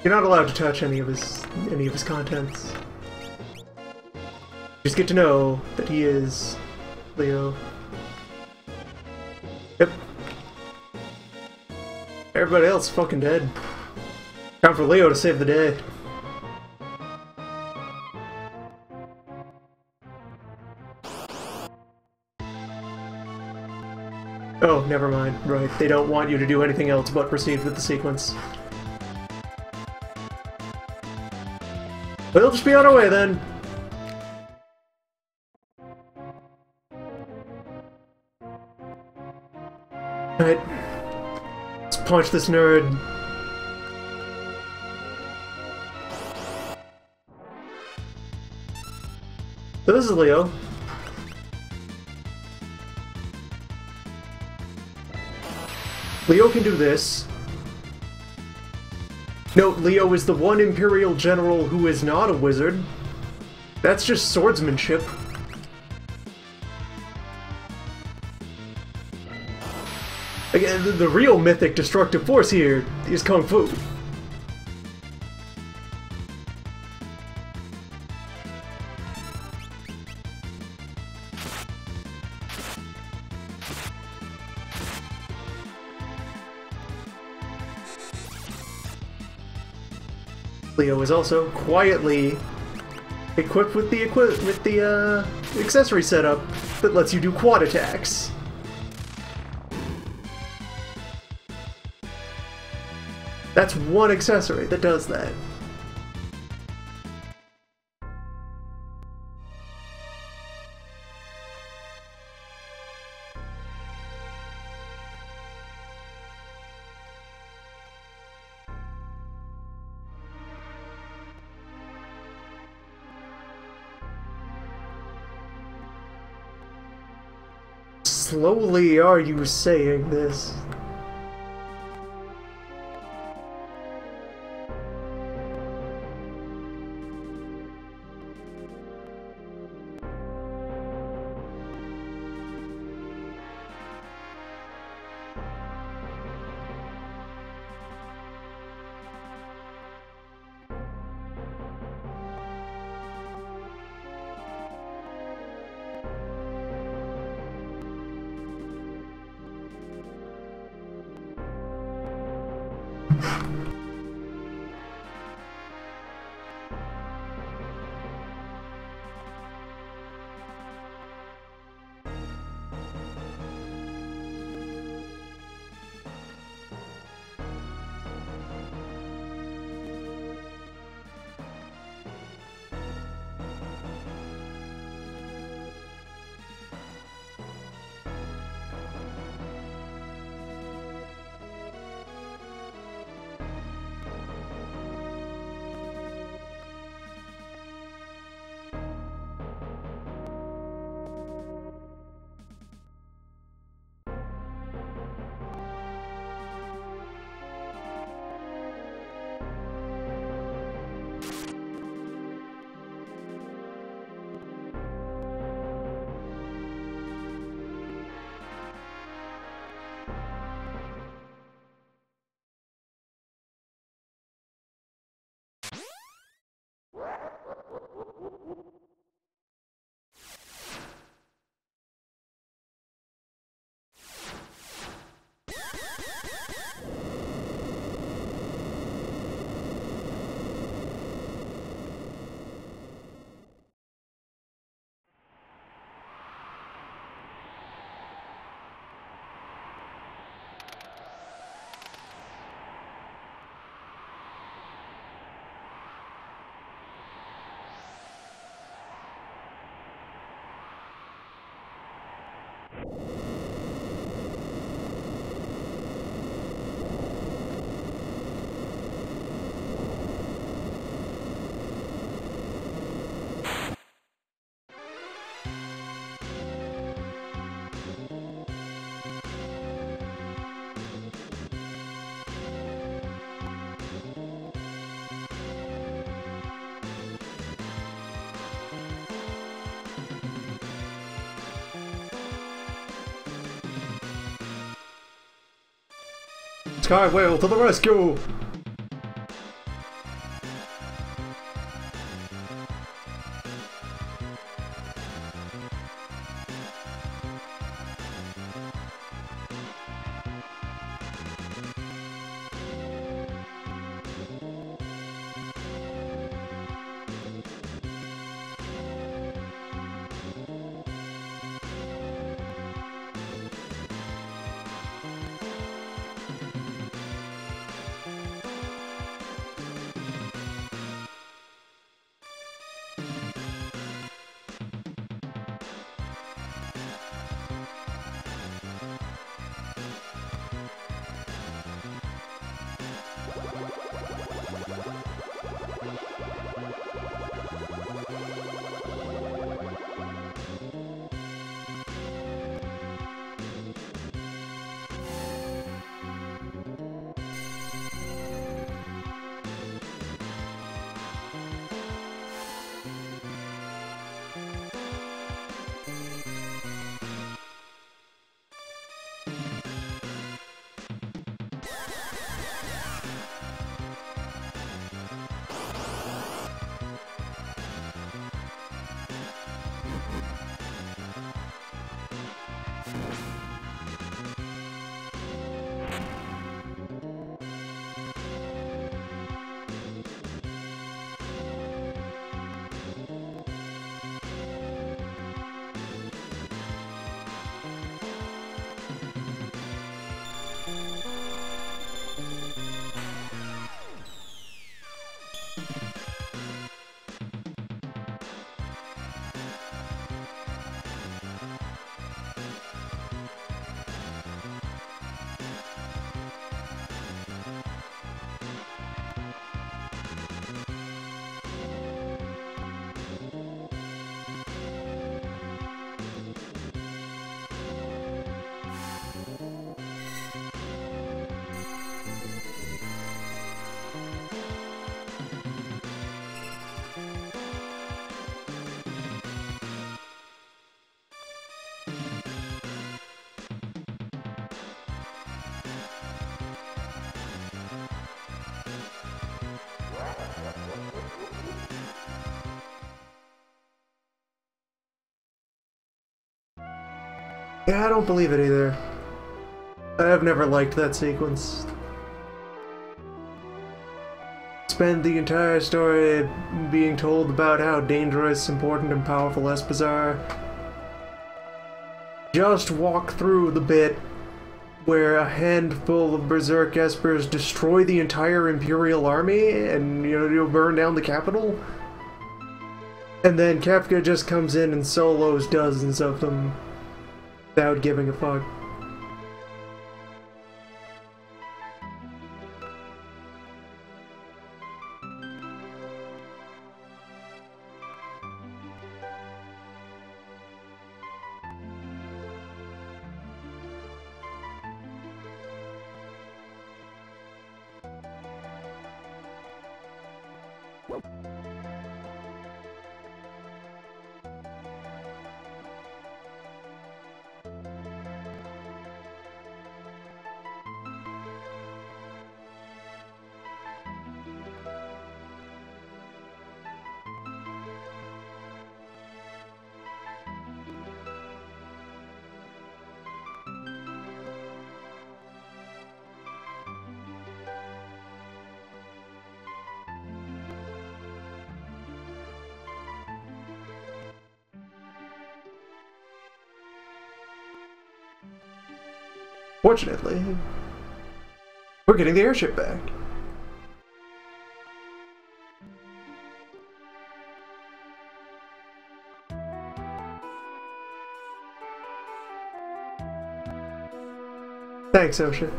You're not allowed to touch any of his contents. Just get to know that he is Leo. Yep. Everybody else is fucking dead. Time for Leo to save the day. Oh, never mind. Right, they don't want you to do anything else but proceed with the sequence. We'll just be on our way then. Alright. Let's punch this nerd. So this is Leo. Leo can do this. Note, Leo is the one Imperial General who is not a wizard. That's just swordsmanship. Again, the real mythic destructive force here is Kung Fu. Leo is also quietly equipped with the accessory setup that lets you do quad attacks. That's one accessory that does that. Slowly are you saying this? Sky Whale to the rescue! Yeah, I don't believe it either. I've never liked that sequence. Spend the entire story being told about how dangerous, important, and powerful Espers are. Just walk through the bit where a handful of Berserk Espers destroy the entire Imperial army and, you burn down the capital. And then Kefka just comes in and solos dozens of them without giving a fuck. Fortunately, we're getting the airship back. Thanks, Osha.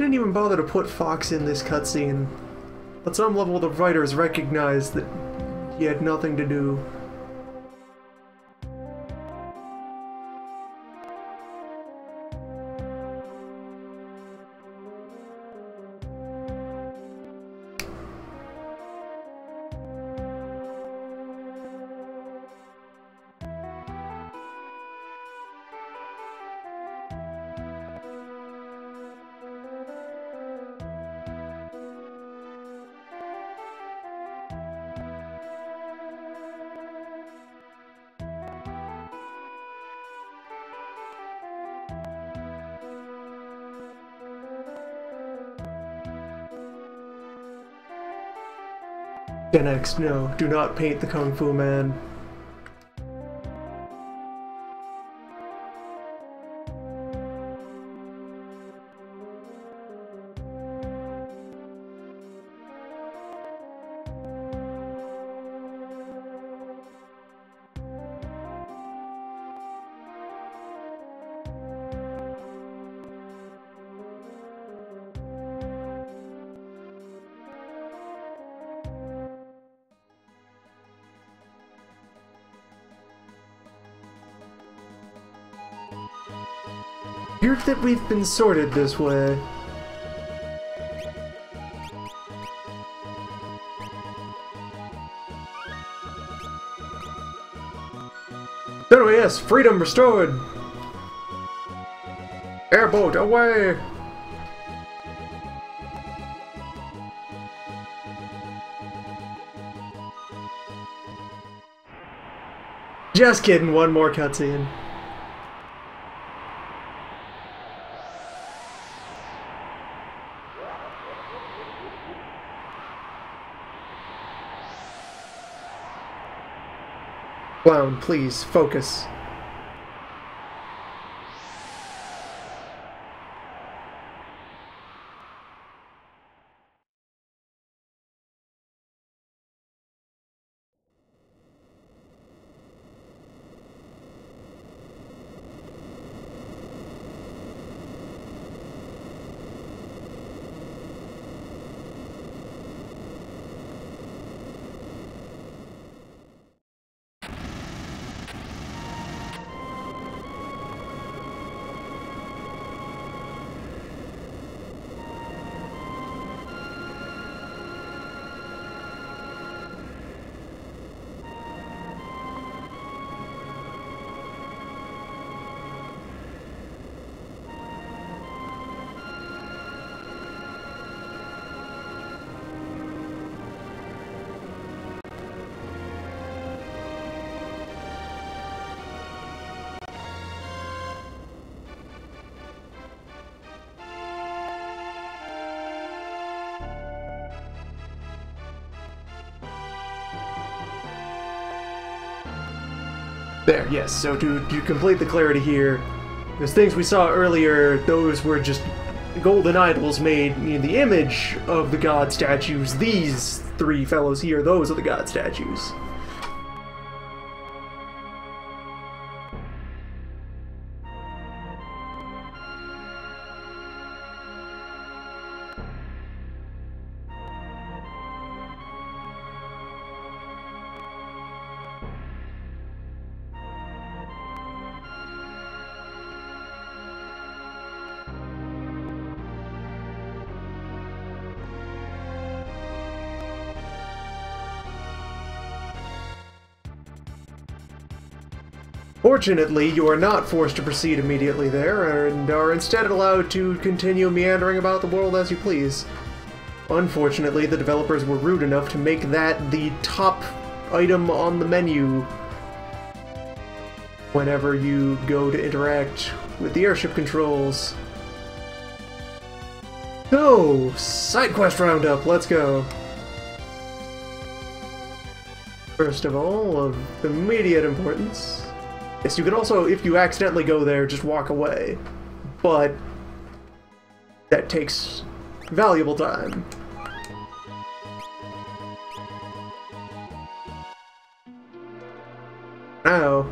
didn't even bother to put Fox in this cutscene. At some level, the writers recognized that he had nothing to do. Next, no, do not paint the Kung Fu Man. Weird that we've been sorted this way. Oh yes, freedom restored! Airboat away! Just kidding, one more cutscene. Clown, please, focus. There, yes, so to complete the clarity here, those things we saw earlier, those were just golden idols made in the image of the god statues. These three fellows here, those are the god statues. Fortunately, you are not forced to proceed immediately there, and are instead allowed to continue meandering about the world as you please. Unfortunately, the developers were rude enough to make that the top item on the menu whenever you go to interact with the airship controls. So, side quest roundup, let's go. First of all, of immediate importance. Yes, you can also, if you accidentally go there, just walk away. But that takes valuable time. Now,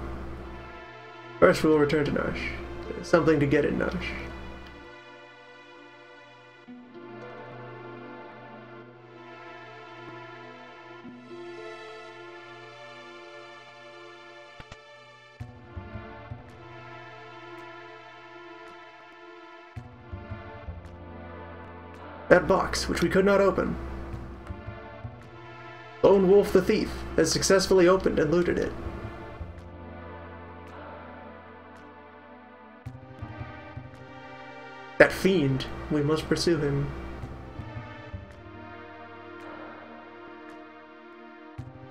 first we'll return to Nash. There's something to get in Nash. That box, which we could not open. Lone Wolf the Thief has successfully opened and looted it. That fiend, we must pursue him.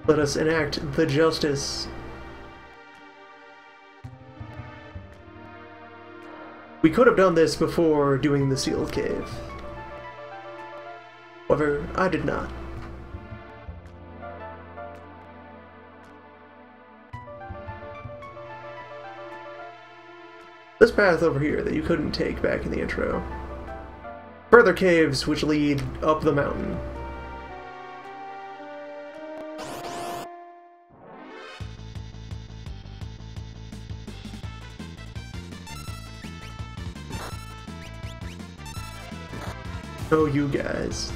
Let us enact the justice. We could have done this before doing the sealed cave. However, I did not. This path over here that you couldn't take back in the intro. Further caves which lead up the mountain. Oh, you guys.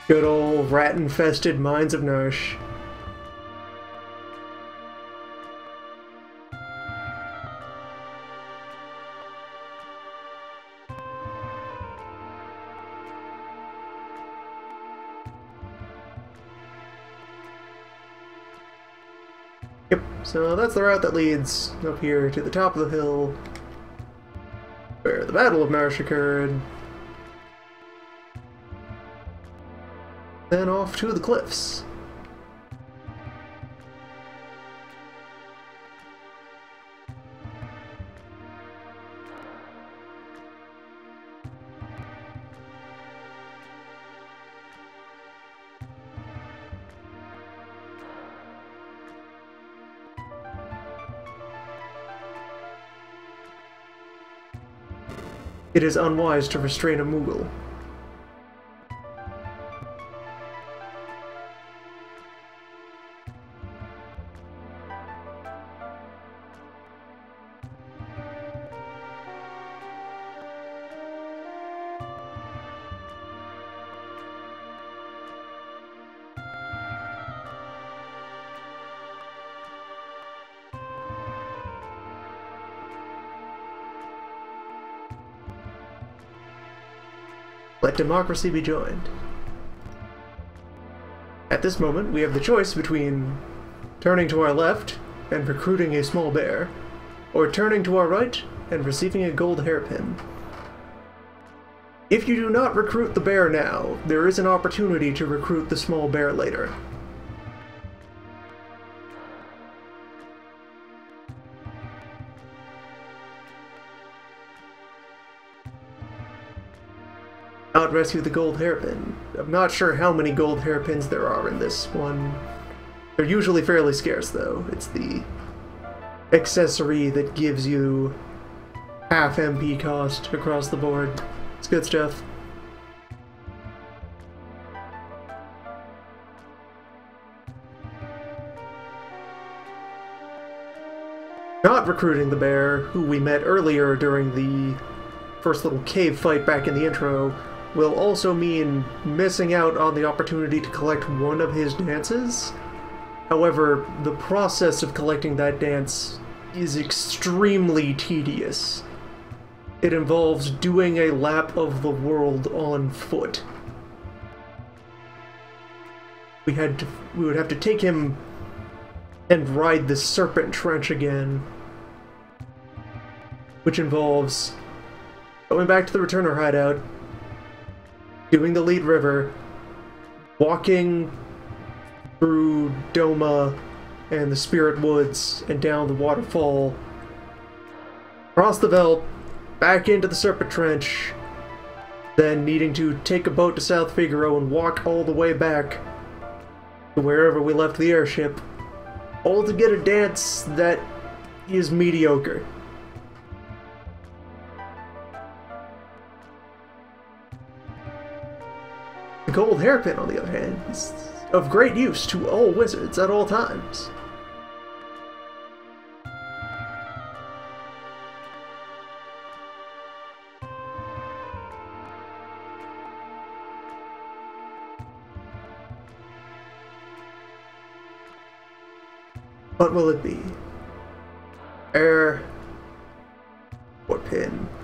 Good old rat-infested mines of Narsh. Yep, so that's the route that leads up here to the top of the hill where the Battle of Narsh occurred. Then off to the cliffs. It is unwise to restrain a Moogle. Let democracy be joined. At this moment, we have the choice between turning to our left and recruiting a small bear, or turning to our right and receiving a gold hairpin. If you do not recruit the bear now, there is an opportunity to recruit the small bear later. Rescue the gold hairpin. I'm not sure how many gold hairpins there are in this one. They're usually fairly scarce, though. It's the accessory that gives you half MP cost across the board. It's good stuff. Not recruiting the bear, who we met earlier during the first little cave fight back in the intro, will also mean missing out on the opportunity to collect one of his dances. However, the process of collecting that dance is extremely tedious. It involves doing a lap of the world on foot. We would have to take him and ride the Serpent Trench again, which involves going back to the Returner hideout, doing the Lead River, walking through Doma and the Spirit Woods and down the waterfall, across the Veldt, back into the Serpent Trench, then needing to take a boat to South Figaro and walk all the way back to wherever we left the airship, all to get a dance that is mediocre. The gold hairpin, on the other hand, is of great use to all wizards at all times. What will it be? pin.